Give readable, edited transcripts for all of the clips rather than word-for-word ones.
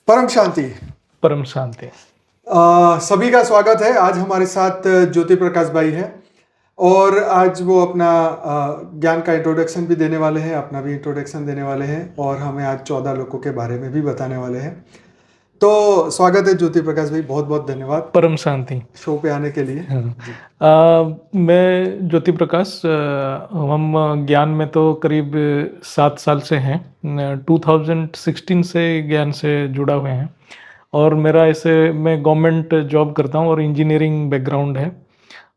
परम शांति। परम शांति। सभी का स्वागत है। आज हमारे साथ ज्योति प्रकाश भाई है और आज वो अपना ज्ञान का इंट्रोडक्शन भी देने वाले हैं, अपना भी इंट्रोडक्शन देने वाले हैं और हमें आज 14 लोगों के बारे में भी बताने वाले हैं। तो स्वागत है ज्योति प्रकाश भाई, बहुत बहुत धन्यवाद परम शांति शो पे आने के लिए। मैं ज्योति प्रकाश, हम ज्ञान में तो करीब 7 साल से हैं। 2016 से ज्ञान से जुड़ा हुए हैं और मेरा ऐसे मैं गवर्नमेंट जॉब करता हूँ और इंजीनियरिंग बैकग्राउंड है।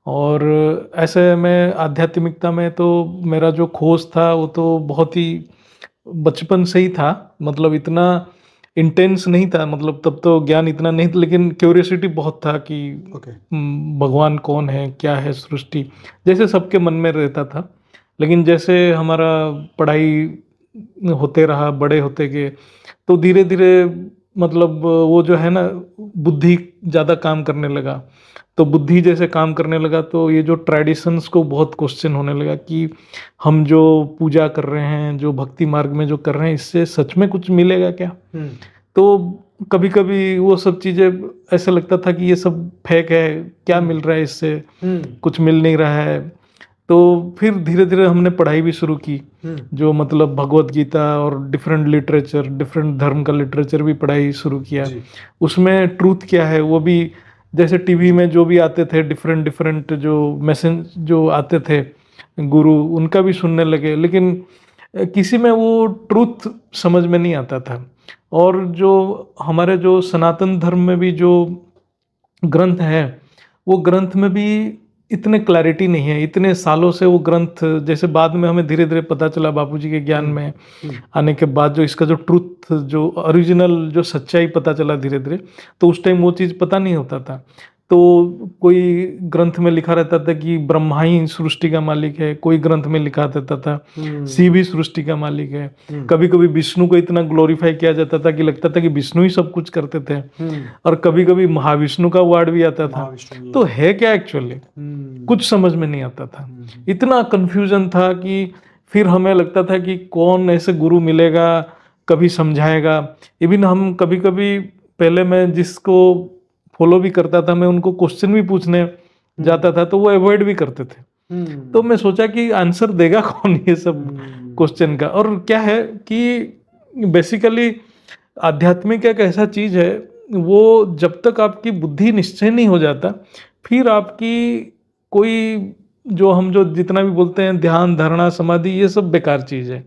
और ऐसे मैं आध्यात्मिकता में तो मेरा जो खोज था वो तो बहुत ही बचपन से ही था। मतलब इतना इंटेंस नहीं था, मतलब तब तो ज्ञान इतना नहीं था, लेकिन क्यूरियोसिटी बहुत था कि भगवान कौन है, क्या है सृष्टि, जैसे सबके मन में रहता था। लेकिन जैसे हमारा पढ़ाई होते रहा, बड़े होते गए, तो धीरे धीरे मतलब वो जो है ना, बुद्धि ज़्यादा काम करने लगा। तो बुद्धि जैसे काम करने लगा तो ये जो ट्रेडिशंस को बहुत क्वेश्चन होने लगा कि हम जो पूजा कर रहे हैं, जो भक्ति मार्ग में जो कर रहे हैं, इससे सच में कुछ मिलेगा क्या। तो कभी कभी वो सब चीज़ें ऐसा लगता था कि ये सब फेक है, क्या मिल रहा है इससे, कुछ मिल नहीं रहा है। तो फिर धीरे धीरे हमने पढ़ाई भी शुरू की, जो मतलब भगवत गीता और डिफरेंट लिटरेचर, डिफरेंट धर्म का लिटरेचर भी पढ़ाई शुरू किया। उसमें ट्रूथ क्या है वो भी, जैसे टीवी में जो भी आते थे डिफरेंट डिफरेंट जो मैसेज जो आते थे गुरु, उनका भी सुनने लगे, लेकिन किसी में वो ट्रूथ समझ में नहीं आता था। और जो हमारे जो सनातन धर्म में भी जो ग्रंथ है, वो ग्रंथ में भी इतने क्लैरिटी नहीं है। इतने सालों से वो ग्रंथ, जैसे बाद में हमें धीरे धीरे पता चला बापूजी के ज्ञान में आने के बाद, जो इसका जो ट्रूथ, जो ओरिजिनल, जो सच्चाई पता चला धीरे धीरे, तो उस टाइम वो चीज़ पता नहीं होता था। तो कोई ग्रंथ में लिखा रहता था कि ब्रह्मा ही सृष्टि का मालिक है, कोई ग्रंथ में लिखा रहता था शिव ही सृष्टि का मालिक है। कभी कभी विष्णु को इतना ग्लोरीफाई किया जाता था कि लगता था कि विष्णु ही सब कुछ करते थे। और कभी कभी महाविष्णु का वर्ड भी आता था। तो है क्या एक्चुअली, कुछ समझ में नहीं आता था। इतना कंफ्यूजन था कि फिर हमें लगता था कि कौन ऐसे गुरु मिलेगा, कभी समझाएगा। इवन हम कभी कभी, पहले मैं जिसको फॉलो भी करता था, मैं उनको क्वेश्चन भी पूछने जाता था तो वो अवॉइड भी करते थे। तो मैं सोचा कि आंसर देगा कौन ये सब क्वेश्चन का। और क्या है कि बेसिकली आध्यात्मिक एक ऐसा चीज है, वो जब तक आपकी बुद्धि निश्चय नहीं हो जाता, फिर आपकी कोई जो जितना भी बोलते हैं ध्यान, धारणा, समाधि, ये सब बेकार चीज है।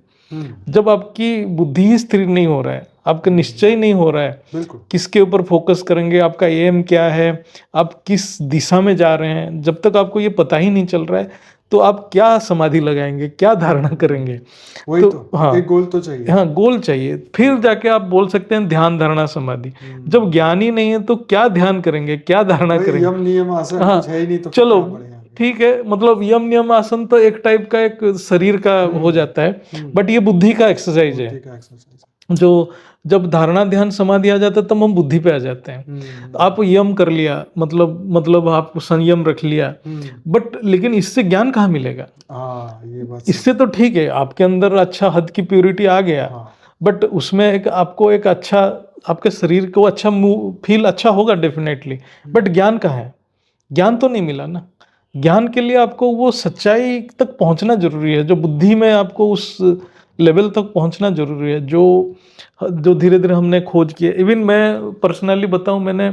जब आपकी बुद्धि ही स्थिर नहीं हो रहा है, आपका निश्चय नहीं हो रहा है किसके ऊपर फोकस करेंगे, आपका एम क्या है, आप किस दिशा में जा रहे हैं, जब तक आपको ये पता ही नहीं चल रहा है, तो आप क्या समाधि लगाएंगे, क्या धारणा करेंगे। वही तो हाँ, एक गोल तो चाहिए। हाँ, गोल चाहिए, फिर जाके आप बोल सकते हैं ध्यान, धारणा, समाधि। जब ज्ञान ही नहीं है तो क्या ध्यान करेंगे, क्या धारणा करेंगे। यम नियम आसन कुछ है ही नहीं, तो चलो ठीक है, मतलब यम नियम आसन तो एक टाइप का एक शरीर का हो जाता है, बट ये बुद्धि का एक्सरसाइज है। जो जब धारणा, ध्यान, समाधि आ जाता है तब हम बुद्धि पे आ जाते हैं। आप यम कर लिया, मतलब आप संयम रख लिया, बट लेकिन इससे ज्ञान कहाँ मिलेगा। ये बात इससे तो ठीक है, आपके अंदर अच्छा हद की प्योरिटी आ गया, बट उसमें एक आपको एक अच्छा, आपके शरीर को अच्छा फील अच्छा होगा डेफिनेटली, बट ज्ञान कहाँ है। ज्ञान तो नहीं मिला ना। ज्ञान के लिए आपको वो सच्चाई तक पहुंचना जरूरी है, जो बुद्धि में आपको उस लेवल तक पहुंचना जरूरी है, जो धीरे धीरे हमने खोज किया। इवन मैं पर्सनली बताऊं, मैंने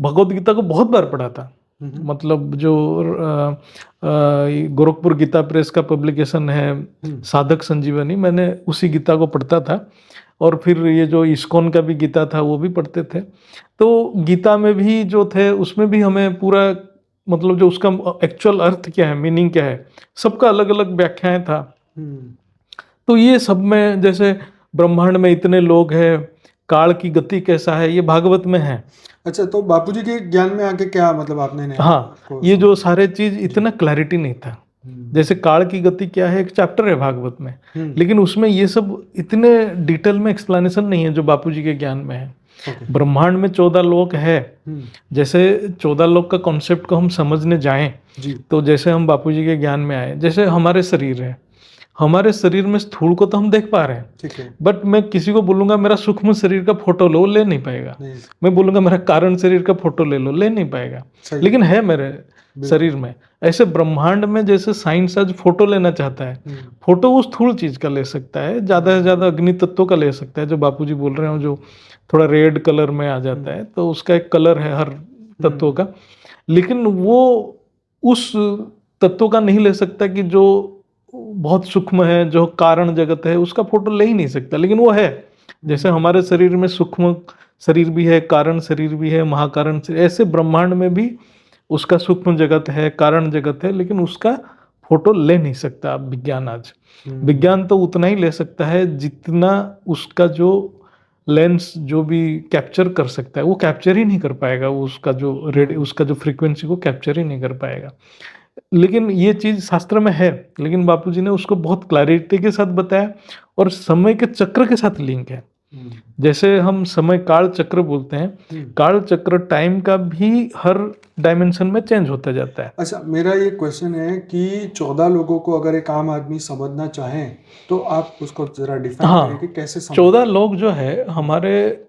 भगवत गीता को बहुत बार पढ़ा था। मतलब जो गोरखपुर गीता प्रेस का पब्लिकेशन है साधक संजीवनी, मैंने उसी गीता को पढ़ता था। और फिर ये जो इस्कॉन का भी गीता था वो भी पढ़ते थे। तो गीता में भी जो थे उसमें भी हमें पूरा, मतलब जो उसका एक्चुअल अर्थ क्या है, मीनिंग क्या है, सबका अलग अलग व्याख्याएं था। तो ये सब में, जैसे ब्रह्मांड में इतने लोग हैं, काल की गति कैसा है, ये भागवत में है। अच्छा, तो बापूजी के ज्ञान में आके क्या मतलब आपने हाँ, ये जो सारे चीज इतना क्लैरिटी नहीं था। जैसे काल की गति क्या है, एक चैप्टर है भागवत में, लेकिन उसमें ये सब इतने डिटेल में एक्सप्लेनेशन नहीं है जो बापूजी के ज्ञान में है। ब्रह्मांड में 14 लोक है। जैसे 14 लोक का कॉन्सेप्ट को हम समझने जाएं, तो जैसे हम बापूजी के ज्ञान में आए, जैसे हमारे शरीर है, हमारे शरीर में स्थूल को तो हम देख पा रहे हैं, ठीक है। बट मैं किसी को बोलूंगा मेरा सूक्ष्म शरीर का फोटो लो, ले नहीं पाएगा। नहीं, मैं बोलूंगा मेरा कारण शरीर का फोटो ले लो, ले नहीं पाएगा। सही। लेकिन है मेरे शरीर में। ऐसे ब्रह्मांड में जैसे साइंस आज फोटो लेना चाहता है, फोटो उस स्थूल चीज का ले सकता है, ज्यादा से ज्यादा अग्नि तत्व का ले सकता है, जो बापूजी बोल रहे हो, जो थोड़ा रेड कलर में आ जाता है, तो उसका एक कलर है हर तत्व का। लेकिन वो उस तत्व का नहीं ले सकता कि जो बहुत सूक्ष्म है, जो कारण जगत है, उसका फोटो ले ही नहीं सकता। लेकिन वो है, जैसे हमारे शरीर में सूक्ष्म शरीर भी है, कारण शरीर भी है, महाकारण शरीर, ऐसे ब्रह्मांड में भी उसका सूक्ष्म जगत है, कारण जगत है, लेकिन उसका फोटो ले नहीं सकता अब विज्ञान। आज विज्ञान तो उतना ही ले सकता है जितना उसका जो लेंस जो भी कैप्चर कर सकता है, वो कैप्चर ही नहीं कर पाएगा, वो उसका जो फ्रीक्वेंसी को कैप्चर ही नहीं कर पाएगा। लेकिन ये चीज शास्त्र में है, लेकिन बापूजी ने उसको बहुत क्लैरिटी के साथ बताया, और समय के चक्र के साथ लिंक है। जैसे हम समय काल चक्र बोलते हैं, काल चक्र टाइम का भी हर डायमेंशन में चेंज होता जाता है। अच्छा, मेरा ये क्वेश्चन है कि 14 लोगों को अगर एक आम आदमी समझना चाहे तो आप उसको जरा डिफाइन करें कि कैसे समझ। 14 लोग जो है हमारे,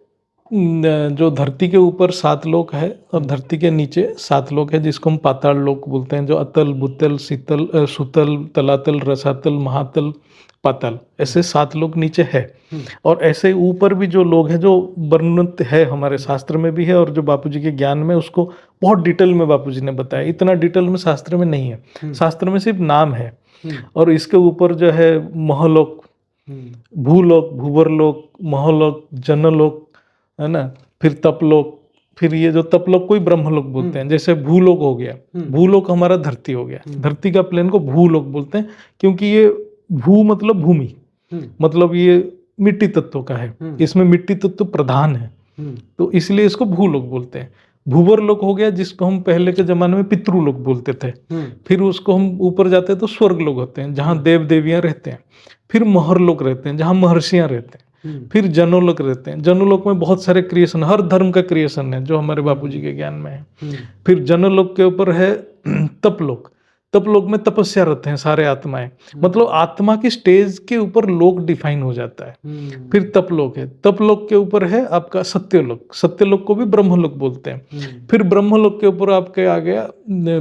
जो धरती के ऊपर 7 लोक है और धरती के नीचे 7 लोक है, जिसको हम पाताल लोक बोलते हैं, जो अतल, भूतल, शीतल, सुतल, तलातल, रसातल, महातल, पाताल, ऐसे 7 लोग नीचे है। और ऐसे ऊपर भी जो लोग हैं, जो वर्णित है हमारे शास्त्र में भी है, और जो बापूजी के ज्ञान में उसको बहुत डिटेल में बापूजी ने बताया। इतना डिटेल में शास्त्र में नहीं है, शास्त्र में सिर्फ नाम है। और इसके ऊपर जो है महलोक, भूलोक, भूवरलोक, महलोक, जनलोक, है ना, फिर तपलोक, फिर ये जो तपलोक को ही ब्रह्मलोक बोलते हैं। जैसे भूलोक हो गया, भूलोक हमारा धरती हो गया, धरती का प्लेन को भूलोक बोलते हैं, क्योंकि ये भू मतलब भूमि, मतलब ये मिट्टी तत्व का है, इसमें मिट्टी तत्व प्रधान है, तो इसलिए इसको भूलोक बोलते हैं। भूवरलोक हो गया, जिसको हम पहले के जमाने में पितृलोक बोलते थे। फिर उसको हम ऊपर जाते हैं तो स्वर्ग लोक होते हैं, जहाँ देव देवियां रहते हैं। फिर महरलोक रहते हैं, जहाँ महर्षियां रहते हैं। फिर जनोलोक रहते हैं, जनोलोक में बहुत सारे क्रिएशन, हर धर्म का क्रिएशन है, जो हमारे बापूजी के ज्ञान में है। फिर जनोलोक के ऊपर है तपलोक, तपलोक में तपस्यारत हैं सारे आत्माएं, मतलब आत्मा की स्टेज के ऊपर लोक डिफाइन हो जाता है। फिर तपलोक है, तपलोक के ऊपर है आपका सत्यलोक, सत्यलोक को भी ब्रह्मलोक बोलते हैं। फिर ब्रह्मलोक के ऊपर आपके आ गया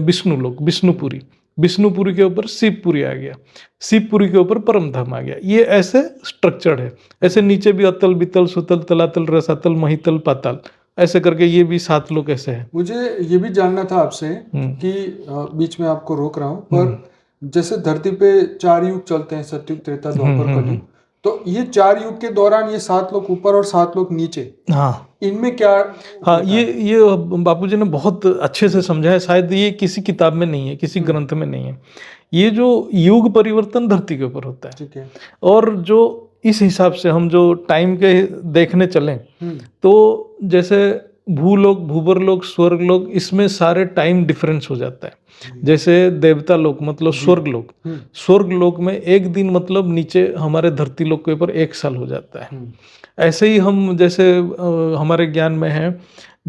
विष्णुलोक, विष्णुपुरी, विष्णुपुरी के ऊपर शिवपुरी आ गया, शिवपुरी के ऊपर परम धाम आ गया। ये ऐसे स्ट्रक्चर्ड है। ऐसे नीचे भी अतल, बितल, सुतल, तलातल, रसातल, महितल, पाताल, ऐसे करके ये भी 7 लोग ऐसे हैं। मुझे ये भी जानना था आपसे कि बीच में आपको रोक रहा हूँ, पर जैसे धरती पे 4 युग चलते हैं, सतयुग, त्रेता, द्वापर, कलयुग, तो ये 4 युग के दौरान ये 7 लोग ऊपर और 7 लोग नीचे, हाँ, इनमें क्या? हाँ, ये बापूजी ने बहुत अच्छे से समझा है। शायद ये किसी किताब में नहीं है, किसी ग्रंथ में नहीं है। ये जो युग परिवर्तन धरती के ऊपर होता है, ठीक है, और जो इस हिसाब से हम जो टाइम के देखने चलें, तो जैसे भूलोक, भूवरलोक, स्वर्गलोक, इसमें सारे टाइम डिफरेंस हो जाता है। जैसे देवता लोक मतलब स्वर्गलोक, स्वर्गलोक में एक दिन मतलब नीचे हमारे धरती लोक के ऊपर 1 साल हो जाता है। ऐसे ही हम जैसे हमारे ज्ञान में है,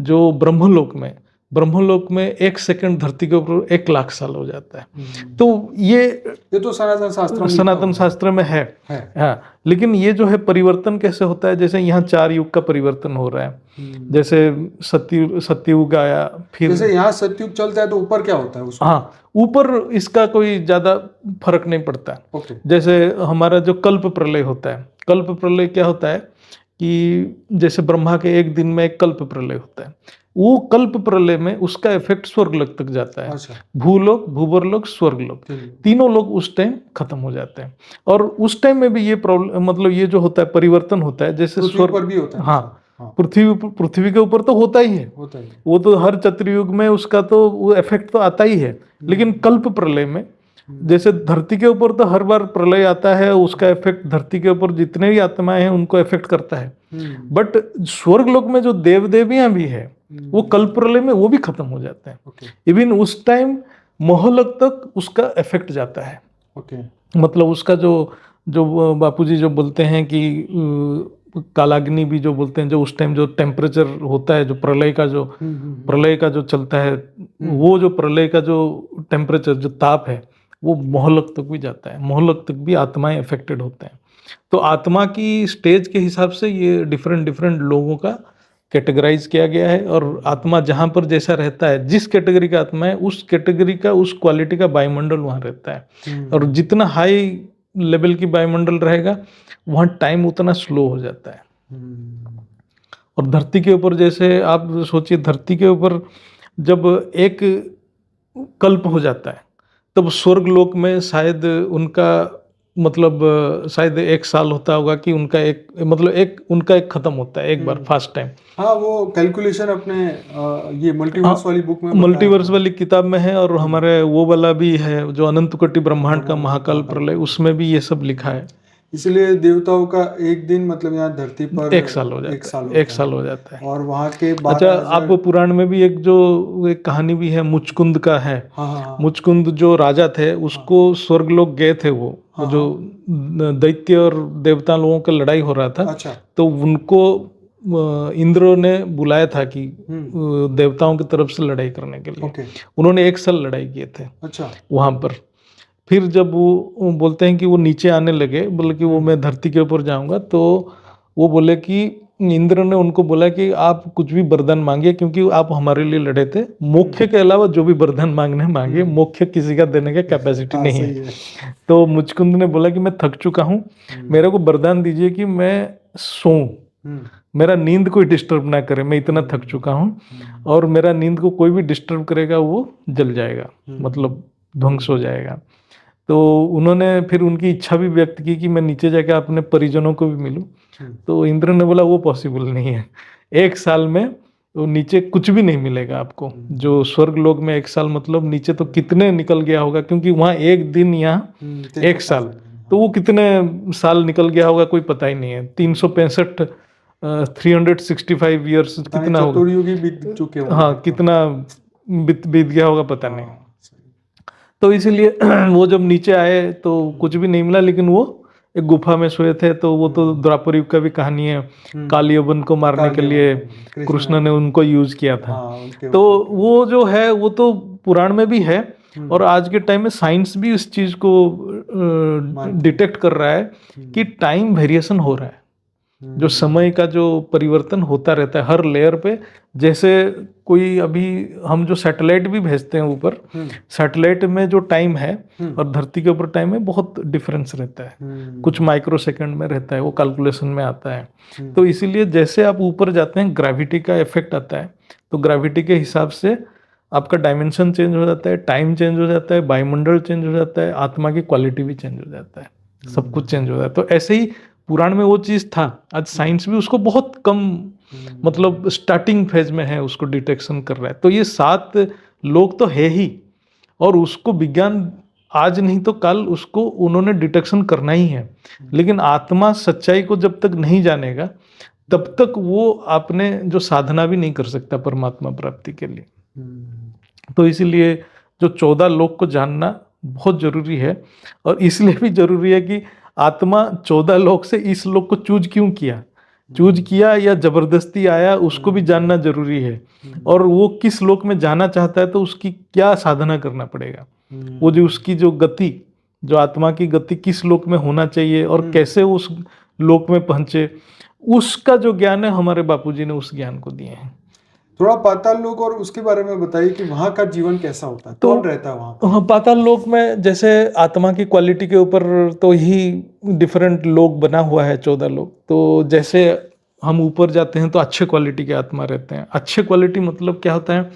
जो ब्रह्मलोक में 1 सेकंड धरती के ऊपर 1 लाख साल हो जाता है। तो ये तो सनातन शास्त्र में है। हाँ, लेकिन ये जो है परिवर्तन कैसे होता है, जैसे यहाँ 4 युग का परिवर्तन हो रहा है। जैसे सत्ययुग आया, फिर जैसे यहाँ सतयुग चलता है तो ऊपर क्या होता है उसमें? हाँ, ऊपर इसका कोई ज्यादा फर्क नहीं पड़ता। जैसे हमारा जो कल्प प्रलय होता है, कल्प प्रलय क्या होता है कि जैसे ब्रह्मा के 1 दिन में एक कल्प प्रलय होता है, वो कल्प प्रलय में उसका इफेक्ट स्वर्गलोक तक जाता है। अच्छा। भूलोक, भूवरलोक, स्वर्गलोक, तीनों लोग उस टाइम खत्म हो जाते हैं। और उस टाइम में भी ये प्रॉब्लम, मतलब ये जो होता है परिवर्तन होता है, जैसे स्वर्ग पर भी होता है। हाँ, पृथ्वी के ऊपर तो होता ही है, वो तो हर चतुर्युग में उसका तो वो इफेक्ट तो आता ही है। लेकिन कल्प प्रलय में जैसे धरती के ऊपर तो हर बार प्रलय आता है, उसका इफेक्ट धरती के ऊपर जितने भी आत्माएं हैं उनको इफेक्ट करता है। बट स्वर्गलोक में जो देव देवियां भी है, वो कल्प प्रलय में वो भी खत्म हो जाते हैं। इवन उस टाइम मोहलक तक उसका इफेक्ट जाता है। मतलब उसका जो बापूजी जो बोलते हैं कि कालाग्नि भी जो बोलते हैं, जो उस टाइम जो टेम्परेचर होता है, जो प्रलय का जो चलता है, वो जो प्रलय का जो टेम्परेचर, जो ताप है, वो मोहलक तक भी जाता है, मोहलक तक भी आत्माएं अफेक्टेड होते हैं। तो आत्मा की स्टेज के हिसाब से ये डिफरेंट डिफरेंट लोगों का कैटेगराइज किया गया है, और आत्मा जहाँ पर जैसा रहता है, जिस कैटेगरी का आत्मा है उस कैटेगरी का, उस क्वालिटी का वायुमंडल वहाँ रहता है। और जितना हाई लेवल की वायुमंडल रहेगा वहाँ टाइम उतना स्लो हो जाता है। और धरती के ऊपर जैसे आप सोचिए, धरती के ऊपर जब एक कल्प हो जाता है तब स्वर्ग लोक में शायद उनका मतलब शायद 1 साल होता होगा कि उनका एक मतलब एक उनका एक खत्म होता है एक बार फर्स्ट टाइम। हाँ, वो कैलकुलेशन अपने ये मल्टीवर्स वाली बुक में मल्टीवर्स वाली किताब में है, और हमारे वो वाला भी है जो अनंत कोटि ब्रह्मांड का महाकाल प्रलय, उसमें भी ये सब लिखा है। इसलिए देवताओं का एक दिन मतलब यहाँ धरती पर 1 साल हो जाता है, 1 साल हो जाता है। और वहाँ के 12,000 अच्छा, आपको पुराण में भी एक कहानी भी है, मुचकुंद का है। हाँ। मुचकुंद जो राजा थे उसको स्वर्ग लोग गए थे, वो जो दैत्य और देवता लोगों का लड़ाई हो रहा था। अच्छा। तो उनको इंद्र ने बुलाया था कि देवताओं की तरफ से लड़ाई करने के लिए। उन्होंने 1 साल लड़ाई किए थे। अच्छा। वहां पर फिर जब वो बोलते हैं कि वो नीचे आने लगे, बोले कि वो मैं धरती के ऊपर जाऊंगा, तो वो बोले कि इंद्र ने उनको बोला कि आप कुछ भी वरदान मांगिए, क्योंकि आप हमारे लिए लड़े थे, मोक्ष के अलावा जो भी वरदान मांगने मांगिए, मोक्ष किसी का देने का कैपेसिटी नहीं है। तो मुचकुंद ने बोला कि मैं थक चुका हूँ, मेरे को वरदान दीजिए कि मैं सोऊं, मेरा नींद कोई डिस्टर्ब ना करे, मैं इतना थक चुका हूँ, और मेरा नींद को कोई भी डिस्टर्ब करेगा वो जल जाएगा, मतलब ध्वंस हो जाएगा। तो उन्होंने फिर उनकी इच्छा भी व्यक्त की कि मैं नीचे जाकर अपने परिजनों को भी मिलूं। तो इंद्र ने बोला वो पॉसिबल नहीं है, 1 साल में वो नीचे कुछ भी नहीं मिलेगा आपको। जो स्वर्ग लोक में 1 साल मतलब नीचे तो कितने निकल गया होगा, क्योंकि वहाँ एक दिन, यहाँ 1 साल, तो वो कितने साल निकल गया होगा कोई पता ही नहीं है। 365 365 ईयर्स कितना होगा, बीत चुके होंगे। हाँ, कितना बीत गया होगा पता नहीं। तो इसीलिए वो जब नीचे आए तो कुछ भी नहीं मिला, लेकिन वो एक गुफा में सोए थे। तो वो तो द्वापर युग का भी कहानी है, कालियवन को मारने के लिए कृष्ण ने उनको यूज किया था। तो वो जो है वो तो पुराण में भी है, और आज के टाइम में साइंस भी इस चीज को डिटेक्ट कर रहा है कि टाइम वेरिएशन हो रहा है, जो समय का जो परिवर्तन होता रहता है हर लेयर पे। जैसे कोई अभी हम जो सैटेलाइट भी भेजते हैं ऊपर, सैटेलाइट में जो टाइम है और धरती के ऊपर टाइम में बहुत डिफरेंस रहता है, कुछ माइक्रो सेकंड में रहता है, वो कैलकुलेशन में आता है। तो इसीलिए जैसे आप ऊपर जाते हैं ग्रेविटी का इफेक्ट आता है, तो ग्रेविटी के हिसाब से आपका डायमेंशन चेंज हो जाता है, टाइम चेंज हो जाता है, वायुमंडल चेंज हो जाता है, आत्मा की क्वालिटी भी चेंज हो जाता है, सब कुछ चेंज हो जाता है। तो ऐसे ही पुराण में वो चीज था, आज साइंस भी उसको बहुत कम मतलब स्टार्टिंग फेज में है, उसको डिटेक्शन कर रहा है। तो ये 7 लोग तो है ही, और उसको विज्ञान आज नहीं तो कल उसको उन्होंने डिटेक्शन करना ही है। लेकिन आत्मा सच्चाई को जब तक नहीं जानेगा तब तक वो आपने जो साधना भी नहीं कर सकता परमात्मा प्राप्ति के लिए। तो इसीलिए जो 14 लोग को जानना बहुत जरूरी है, और इसलिए भी जरूरी है कि आत्मा 14 लोग से इस लोग को चूज क्यों किया, चूज किया या जबरदस्ती आया, उसको भी जानना जरूरी है। और वो किस लोक में जाना चाहता है तो उसकी क्या साधना करना पड़ेगा, वो जो उसकी जो गति, जो आत्मा की गति किस लोक में होना चाहिए और कैसे उस लोक में पहुंचे, उसका जो ज्ञान है हमारे बापूजी ने उस ज्ञान को दिए हैं। थोड़ा पाताल लोक और उसके बारे में बताइए कि वहाँ का जीवन कैसा होता है, कौन रहता है वहाँ? हाँ, पाताल लोक में जैसे आत्मा की क्वालिटी के ऊपर तो ही डिफरेंट लोक बना हुआ है, 14 लोक। तो जैसे हम ऊपर जाते हैं तो अच्छे क्वालिटी के आत्मा रहते हैं। अच्छे क्वालिटी मतलब क्या होता है,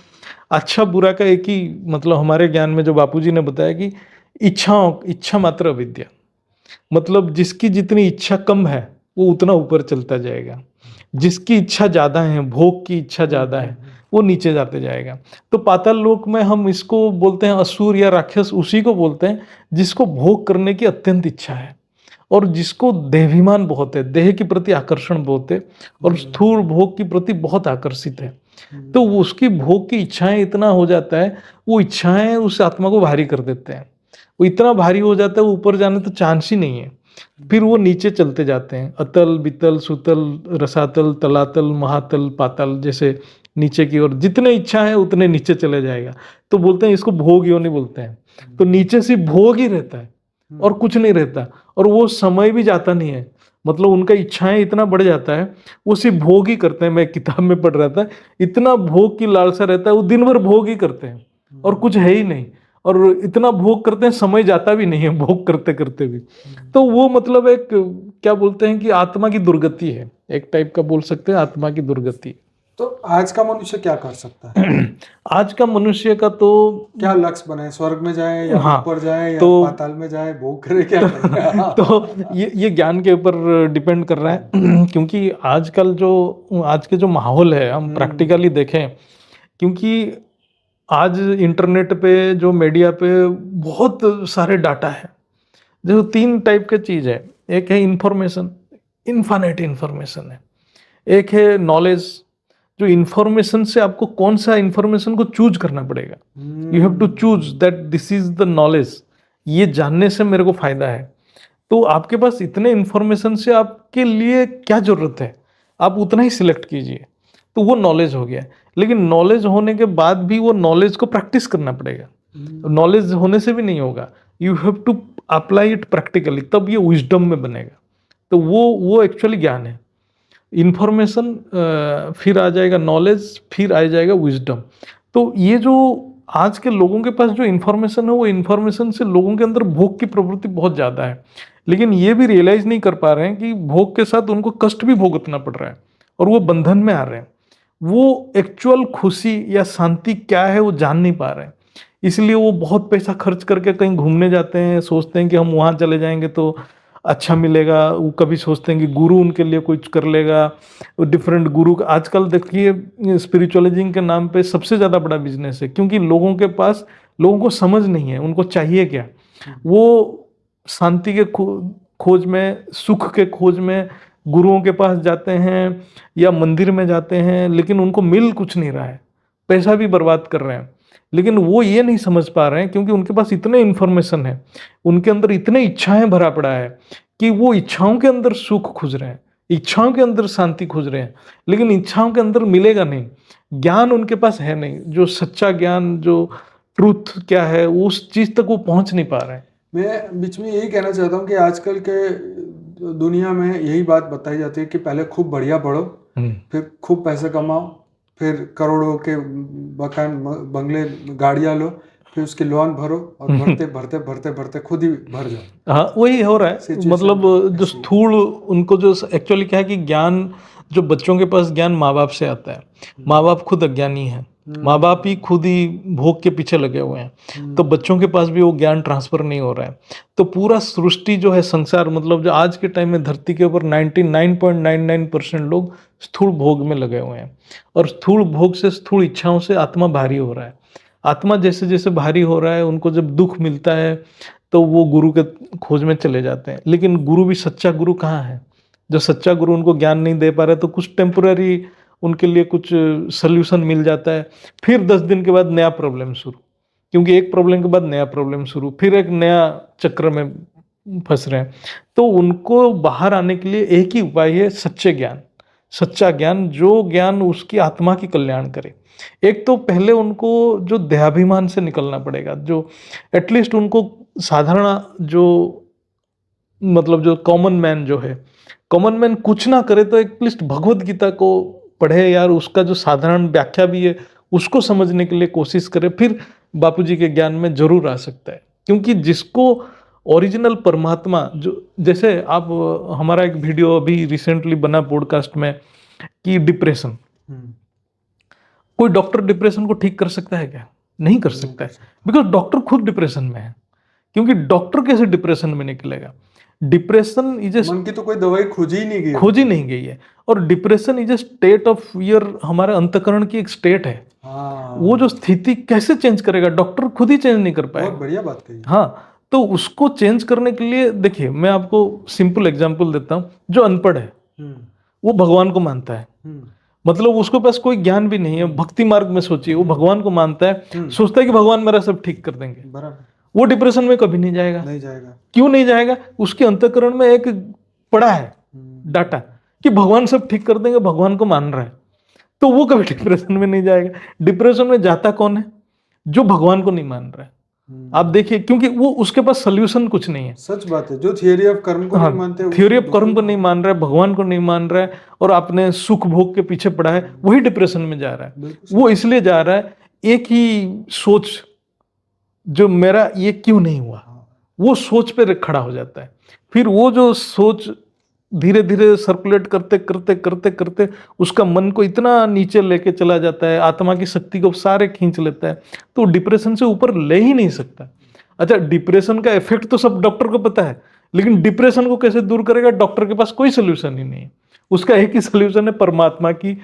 अच्छा बुरा का एक ही मतलब हमारे ज्ञान में जो बापूजी ने बताया कि इच्छा मात्र अविद्या, मतलब जिसकी जितनी इच्छा कम है वो उतना ऊपर चलता जाएगा, जिसकी इच्छा ज्यादा है, भोग की इच्छा ज्यादा है, वो नीचे जाते जाएगा। तो पाताल लोक में हम इसको बोलते हैं असुर या राक्षस, उसी को बोलते हैं जिसको भोग करने की अत्यंत इच्छा है और जिसको देहाभिमान बहुत है, देह के प्रति आकर्षण बहुत है और स्थूल भोग के प्रति बहुत आकर्षित है। तो उसकी भोग की इच्छाएं इतना हो जाता है, वो इच्छाएं उस आत्मा को भारी कर देते हैं, वो इतना भारी हो जाता है वो ऊपर जाने तो चांस ही नहीं है। फिर वो नीचे चलते जाते हैं, अतल, बितल, सुतल, रसातल, तलातल, महातल, पाताल, जैसे नीचे की ओर, जितने इच्छा है उतने नीचे चले जाएगा। तो बोलते हैं इसको भोग योनि बोलते हैं। तो नीचे से भोग ही रहता है और कुछ नहीं रहता, और वो समय भी जाता नहीं है। मतलब उनका इच्छाएं इतना बढ़ जाता है, वो सिर्फ भोग ही करते हैं। मैं किताब में पढ़ रहा था, इतना भोग की लालसा रहता है, वो दिन भर भोग ही करते हैं और कुछ है ही नहीं, और इतना भोग करते हैं समय जाता भी नहीं है भोग करते करते भी। तो वो मतलब एक, क्या बोलते हैं कि आत्मा की दुर्गति है, एक टाइप का बोल सकते हैं आत्मा की दुर्गति। तो आज का मनुष्य क्या कर सकता है? आज का मनुष्य का तो क्या लक्ष्य बनाए? स्वर्ग में जाए या हाँ, ऊपर जाए या तो पाताल में जाए, भोग करे, क्या करे? तो ये ज्ञान के ऊपर डिपेंड कर रहा है क्योंकि आजकल जो आज के जो माहौल है, हम प्रैक्टिकली देखें, क्योंकि आज इंटरनेट पे, जो मीडिया पे बहुत सारे डाटा है। जो 3 टाइप के चीज़ है, एक है इंफॉर्मेशन, इन्फानेट इंफॉर्मेशन है। एक है नॉलेज, जो इंफॉर्मेशन से आपको कौन सा इंफॉर्मेशन को चूज करना पड़ेगा। You have to choose that this is the knowledge, ये जानने से मेरे को फायदा है। तो आपके पास इतने इंफॉर्मेशन से आपके लिए क्या जरूरत है, आप उतना ही सिलेक्ट कीजिए, तो वो नॉलेज हो गया। लेकिन नॉलेज होने के बाद भी वो नॉलेज को प्रैक्टिस करना पड़ेगा। नॉलेज होने से भी नहीं होगा, you have to apply it practically, तब ये विजडम में बनेगा। तो वो एक्चुअली ज्ञान है। इंफॉर्मेशन, फिर आ जाएगा नॉलेज, फिर आ जाएगा विजडम। तो ये जो आज के लोगों के पास जो इंफॉर्मेशन है, वो इंफॉर्मेशन से लोगों के अंदर भोग की प्रवृत्ति बहुत ज़्यादा है। लेकिन ये भी रियलाइज नहीं कर पा रहे हैं कि भोग के साथ उनको कष्ट भी भुगतना पड़ रहा है और वो बंधन में आ रहे हैं। वो एक्चुअल खुशी या शांति क्या है वो जान नहीं पा रहे हैं। इसलिए वो बहुत पैसा खर्च करके कहीं घूमने जाते हैं, सोचते हैं कि हम वहाँ चले जाएंगे तो अच्छा मिलेगा। वो कभी सोचते हैं कि गुरु उनके लिए कुछ कर लेगा, डिफरेंट गुरु। आजकल देखिए स्पिरिचुअलिज्म के नाम पे सबसे ज़्यादा बड़ा बिजनेस है, क्योंकि लोगों को समझ नहीं है उनको चाहिए क्या। वो शांति के खोज में, सुख के खोज में गुरुओं के पास जाते हैं या मंदिर में जाते हैं, लेकिन उनको मिल कुछ नहीं रहा है, पैसा भी बर्बाद कर रहे हैं। लेकिन वो ये नहीं समझ पा रहे हैं, क्योंकि उनके पास इतने इन्फॉर्मेशन है, उनके अंदर इतने इच्छाएं भरा पड़ा है कि वो इच्छाओं के अंदर सुख खोज रहे हैं, इच्छाओं के अंदर शांति खोज रहे हैं, लेकिन इच्छाओं के अंदर मिलेगा नहीं। ज्ञान उनके पास है नहीं, जो सच्चा ज्ञान, जो ट्रूथ क्या है, उस चीज तक वो पहुंच नहीं पा रहे हैं। मैं बीच में यही कहना चाहता हूँ कि आजकल के दुनिया में यही बात बताई जाती है कि पहले खूब बढ़िया पढ़ो, फिर खूब पैसे कमाओ, फिर करोड़ों के मकान, बंगले, गाड़ियाँ लो, फिर उसके लोन भरो, और भरते भरते भरते भरते खुद ही भर जाओ। हाँ, वही हो रहा है। मतलब जो स्थूल, उनको जो एक्चुअली क्या है कि ज्ञान जो बच्चों के पास ज्ञान माँ बाप से आता है, माँ बाप खुद अज्ञानी है, माँ बाप ही खुद ही भोग के पीछे लगे हुए हैं, तो बच्चों के पास भी वो ज्ञान ट्रांसफर नहीं हो रहा है। तो पूरा सृष्टि जो है, संसार, मतलब जो आज के टाइम में धरती के ऊपर 99.99% लोग स्थूल भोग में लगे हुए हैं, और स्थूल भोग से, स्थूल इच्छाओं से आत्मा भारी हो रहा है। आत्मा जैसे जैसे भारी हो रहा है, उनको जब दुख मिलता है तो वो गुरु के खोज में चले जाते हैं। लेकिन गुरु भी सच्चा गुरु कहाँ है? जो सच्चा गुरु उनको ज्ञान नहीं दे पा रहा है, तो कुछ टेम्पोररी उनके लिए कुछ सोल्यूशन मिल जाता है, फिर 10 दिन के बाद नया प्रॉब्लम शुरू, क्योंकि एक प्रॉब्लम के बाद नया प्रॉब्लम शुरू, फिर एक नया चक्र में फंस रहे हैं। तो उनको बाहर आने के लिए एक ही उपाय है, सच्चे ज्ञान, सच्चा ज्ञान, जो ज्ञान उसकी आत्मा की कल्याण करे। एक तो पहले उनको जो देहाभिमान से निकलना पड़ेगा, जो एटलीस्ट उनको साधारण, जो मतलब जो कॉमन मैन जो है, कॉमन मैन कुछ ना करे तो एटलीस्ट भगवत गीता को पढ़े यार, उसका जो साधारण व्याख्या भी है उसको समझने के लिए कोशिश करे, फिर बापूजी के ज्ञान में जरूर आ सकता है। क्योंकि जिसको ओरिजिनल परमात्मा, जो जैसे आप, हमारा एक वीडियो अभी रिसेंटली बना पॉडकास्ट में कि डिप्रेशन, कोई डॉक्टर डिप्रेशन को ठीक कर सकता है क्या? नहीं कर सकता है, बिकॉज डॉक्टर खुद डिप्रेशन में है। क्योंकि डॉक्टर कैसे डिप्रेशन में निकलेगा? डिप्रेशन इज ए, मन की तो कोई दवाई खोजी नहीं गई है। और depression is a state of fear, हमारे अंतकरण की एक स्टेट है। वो जो स्थिति कैसे चेंज करेगा? डॉक्टर खुद ही चेंज नहीं कर पाएगा। बहुत बढ़िया बात कही। हाँ, तो उसको चेंज करने के लिए देखिए, मैं आपको सिंपल एग्जांपल देता हूँ। जो अनपढ़ है वो भगवान को मानता है, मतलब उसके पास कोई ज्ञान भी नहीं है, भक्ति मार्ग में सोचिए, वो भगवान को मानता है, सोचता है कि भगवान मेरा सब ठीक कर देंगे, बराबर। वो डिप्रेशन में कभी नहीं जाएगा। क्यों नहीं जाएगा? उसके अंतःकरण में एक पड़ा है डाटा कि भगवान सब ठीक कर देंगे, भगवान को मान रहा है। तो वो कभी डिप्रेशन में नहीं जाएगा। डिप्रेशन में जाता कौन है? जो भगवान को नहीं मान रहा है। आप देखिए, क्योंकि वो उसके पास सोल्यूशन कुछ नहीं है। सच बात है, जो थियरी ऑफ कर्म को हाँ, नहीं मानते, वो थ्योरी ऑफ दुखी कर्म को नहीं मान रहा है, भगवान को नहीं मान रहा है, और अपने सुख भोग के पीछे पड़ा है, वही डिप्रेशन में जा रहा है। बिल्कुल वो इसलिए जा रहा है, एक ही सोच, जो मेरा ये क्यों नहीं हुआ, वो सोच पे खड़ा हो जाता है। फिर वो जो सोच धीरे धीरे सर्कुलेट करते करते करते करते उसका मन को इतना नीचे लेके चला जाता है, आत्मा की शक्ति को सारे खींच लेता है, तो डिप्रेशन से ऊपर ले ही नहीं सकता। अच्छा, डिप्रेशन का इफेक्ट तो सब डॉक्टर को पता है, लेकिन डिप्रेशन को कैसे दूर करेगा, डॉक्टर के पास कोई सोल्यूशन ही नहीं है। उसका एक ही सोल्यूशन है, परमात्मा की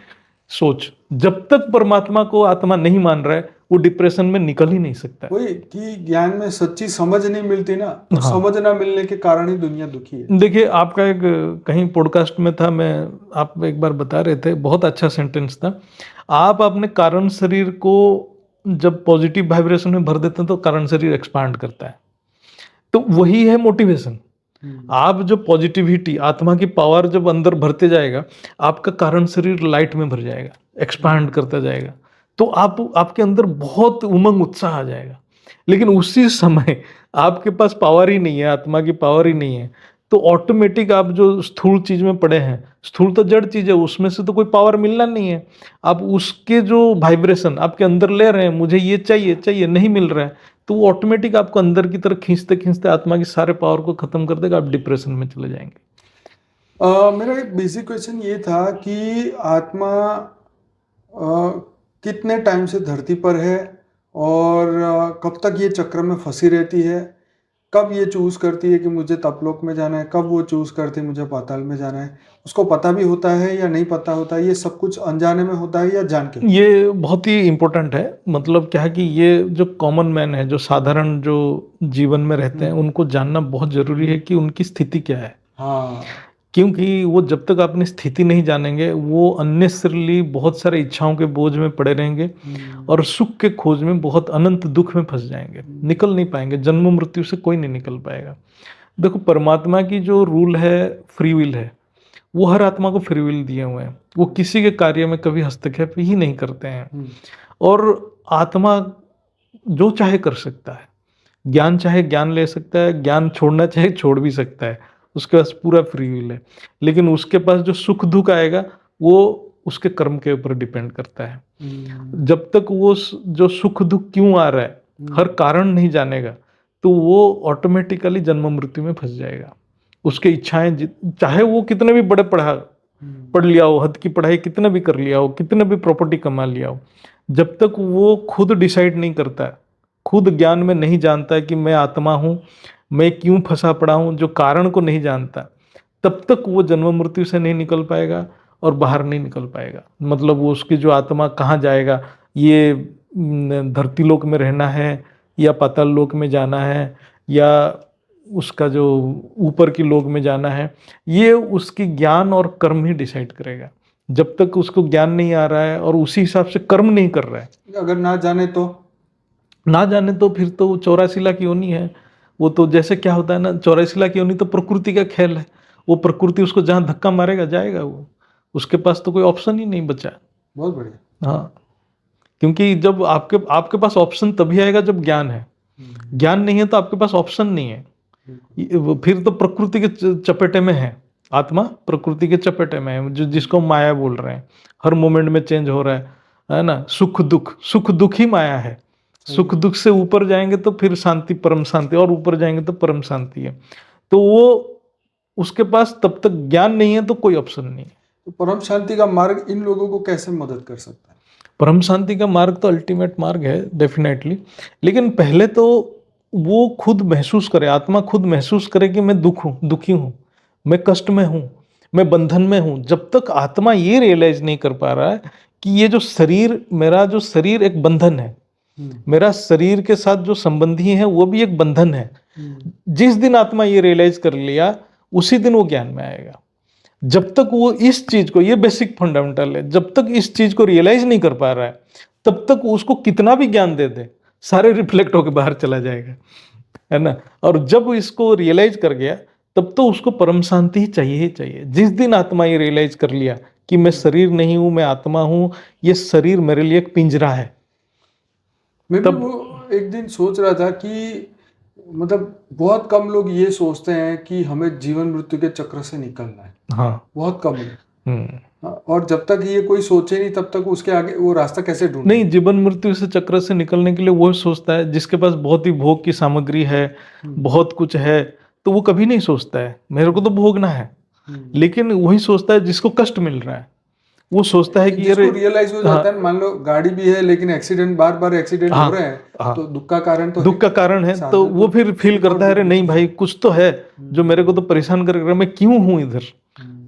सोच। जब तक परमात्मा को आत्मा नहीं मान रहा है, वो डिप्रेशन में निकल ही नहीं सकता। वही कि ज्ञान में सच्ची समझ नहीं मिलती ना, तो हाँ। समझ ना मिलने के कारण ही दुनिया दुखी है। देखिए, आपका एक कहीं पॉडकास्ट में था, मैं आप एक बार बता रहे थे, बहुत अच्छा सेंटेंस था। आप अपने कारण शरीर को जब पॉजिटिव वाइब्रेशन में भर देते हैं तो कारण शरीर एक्सपांड करता है। तो वही है मोटिवेशन। आप जो पॉजिटिविटी, आत्मा की पावर जब अंदर भरते जाएगा, आपका कारण शरीर लाइट में भर जाएगा, एक्सपांड करता जाएगा, तो आपके अंदर बहुत उमंग उत्साह आ जाएगा। लेकिन उसी समय आपके पास पावर ही नहीं है, आत्मा की पावर ही नहीं है, तो ऑटोमेटिक आप जो स्थूल चीज में पड़े हैं, स्थूल तो जड़ चीज है, उसमें से तो कोई पावर मिलना नहीं है। आप उसके जो वाइब्रेशन आपके अंदर ले रहे हैं, मुझे ये चाहिए चाहिए, नहीं मिल रहा है, तो वो ऑटोमेटिक आपको अंदर की तरफ खींचते खींचते आत्मा की सारे पावर को खत्म कर देगा, आप डिप्रेशन में चले जाएंगे। मेरा एक बेसिक क्वेश्चन ये था कि आत्मा कितने टाइम से धरती पर है, और कब तक ये चक्र में फंसी रहती है, कब ये चूज करती है कि मुझे तपलोक में जाना है, कब वो चूज करती है मुझे पाताल में जाना है, उसको पता भी होता है या नहीं पता होता है, ये सब कुछ अनजाने में होता है या जान के? ये बहुत ही इम्पोर्टेंट है। मतलब क्या है कि ये जो कॉमन मैन है, जो साधारण जो जीवन में रहते हैं, उनको जानना बहुत जरूरी है कि उनकी स्थिति क्या है। हाँ। क्योंकि वो जब तक अपनी स्थिति नहीं जानेंगे, वो अननेसेसरली बहुत सारे इच्छाओं के बोझ में पड़े रहेंगे और सुख के खोज में बहुत अनंत दुख में फंस जाएंगे, निकल नहीं पाएंगे। जन्म मृत्यु से कोई नहीं निकल पाएगा। देखो, परमात्मा की जो रूल है, फ्री विल है, वो हर आत्मा को फ्री विल दिए हुए हैं। वो किसी के कार्य में कभी हस्तक्षेप ही नहीं करते हैं, और आत्मा जो चाहे कर सकता है। ज्ञान चाहे ज्ञान ले सकता है, ज्ञान छोड़ना चाहे छोड़ भी सकता है, उसके पास पूरा फ्री विल है। लेकिन उसके पास जो सुख दुख आएगा, वो उसके कर्म के ऊपर डिपेंड करता है। जब तक वो जो सुख दुख क्यों आ रहा है, हर कारण नहीं जानेगा, तो वो ऑटोमेटिकली जन्म मृत्यु में फंस जाएगा। उसके इच्छाएं, चाहे वो कितने भी बड़े पढ़ लिया हो, हद की पढ़ाई कितना भी कर लिया हो, कितने भी प्रॉपर्टी कमा लिया हो, जब तक वो खुद डिसाइड नहीं करता है, खुद ज्ञान में नहीं जानता है कि मैं आत्मा हूँ, मैं क्यों फंसा पड़ा हूँ, जो कारण को नहीं जानता, तब तक वो जन्म मृत्यु से नहीं निकल पाएगा और बाहर नहीं निकल पाएगा। मतलब वो उसकी जो आत्मा कहाँ जाएगा, ये धरती लोक में रहना है या पाताल लोक में जाना है, या उसका जो ऊपर की लोक में जाना है, ये उसकी ज्ञान और कर्म ही डिसाइड करेगा। जब तक उसको ज्ञान नहीं आ रहा है और उसी हिसाब से कर्म नहीं कर रहा है, अगर ना जाने तो फिर तो 84 लाख योनि है। वो तो जैसे क्या होता है ना, 84 लाख योनि तो प्रकृति का खेल है। वो प्रकृति उसको जहाँ धक्का मारेगा जाएगा वो, उसके पास तो कोई ऑप्शन ही नहीं बचा। बहुत बढ़िया। हाँ, क्योंकि जब आपके पास ऑप्शन तभी आएगा जब ज्ञान है। ज्ञान नहीं है तो आपके पास ऑप्शन नहीं है। फिर तो प्रकृति के चपेटे में है, आत्मा प्रकृति के चपेटे में है, जो जिसको माया बोल रहे हैं। हर मोमेंट में चेंज हो रहा है ना। सुख दुख ही माया है। सुख दुख से ऊपर जाएंगे तो फिर शांति, परम शांति, और ऊपर जाएंगे तो परम शांति है। तो वो उसके पास तब तक ज्ञान नहीं है तो कोई ऑप्शन नहीं है। तो परम शांति का मार्ग इन लोगों को कैसे मदद कर सकता है? परम शांति का मार्ग तो अल्टीमेट मार्ग है डेफिनेटली, लेकिन पहले तो वो खुद महसूस करे, आत्मा खुद महसूस करे कि मैं दुखी हूँ, मैं कष्ट में हूँ, मैं बंधन में हूँ। जब तक आत्मा ये रियलाइज नहीं कर पा रहा है कि ये जो शरीर, मेरा जो शरीर एक बंधन है, मेरा शरीर के साथ जो संबंधी है वो भी एक बंधन है, जिस दिन आत्मा ये रियलाइज कर लिया, उसी दिन वो ज्ञान में आएगा। जब तक वो इस चीज को, ये बेसिक फंडामेंटल है, जब तक इस चीज को रियलाइज नहीं कर पा रहा है, तब तक उसको कितना भी ज्ञान दे दे, सारे रिफ्लेक्ट होकर बाहर चला जाएगा, है ना। और जब इसको रियलाइज कर गया, तब तो उसको परम शांति ही चाहिए ही चाहिए। जिस दिन आत्मा ये रियलाइज कर लिया कि मैं शरीर नहीं हूँ, मैं आत्मा हूँ, ये शरीर मेरे लिए एक पिंजरा है। मैं भी वो एक दिन सोच रहा था कि मतलब बहुत कम लोग ये सोचते हैं कि हमें जीवन मृत्यु के चक्र से निकलना है, हाँ। बहुत कम लोग। हम्म। हाँ, और जब तक ये कोई सोचे नहीं तब तक उसके आगे वो रास्ता कैसे ढूंढे? नहीं, जीवन मृत्यु से चक्र से निकलने के लिए वो सोचता है जिसके पास बहुत ही भोग की सामग्री है, बहुत कुछ है, तो वो कभी नहीं सोचता है मेरे को तो भोगना है। लेकिन वही सोचता है जिसको कष्ट मिल रहा है, वो सोचता है कि जिसको अरे रियलाइज हो जाता है, मान लो गाड़ी भी है लेकिन एक्सीडेंट बार बार एक्सीडेंट हो रहे हैं, तो दुख का कारण तो दुख का कारण है, तो वो फिर फील करता है अरे नहीं भाई, कुछ तो है जो मेरे को तो परेशान कर रहा है, मैं क्यों हूं इधर,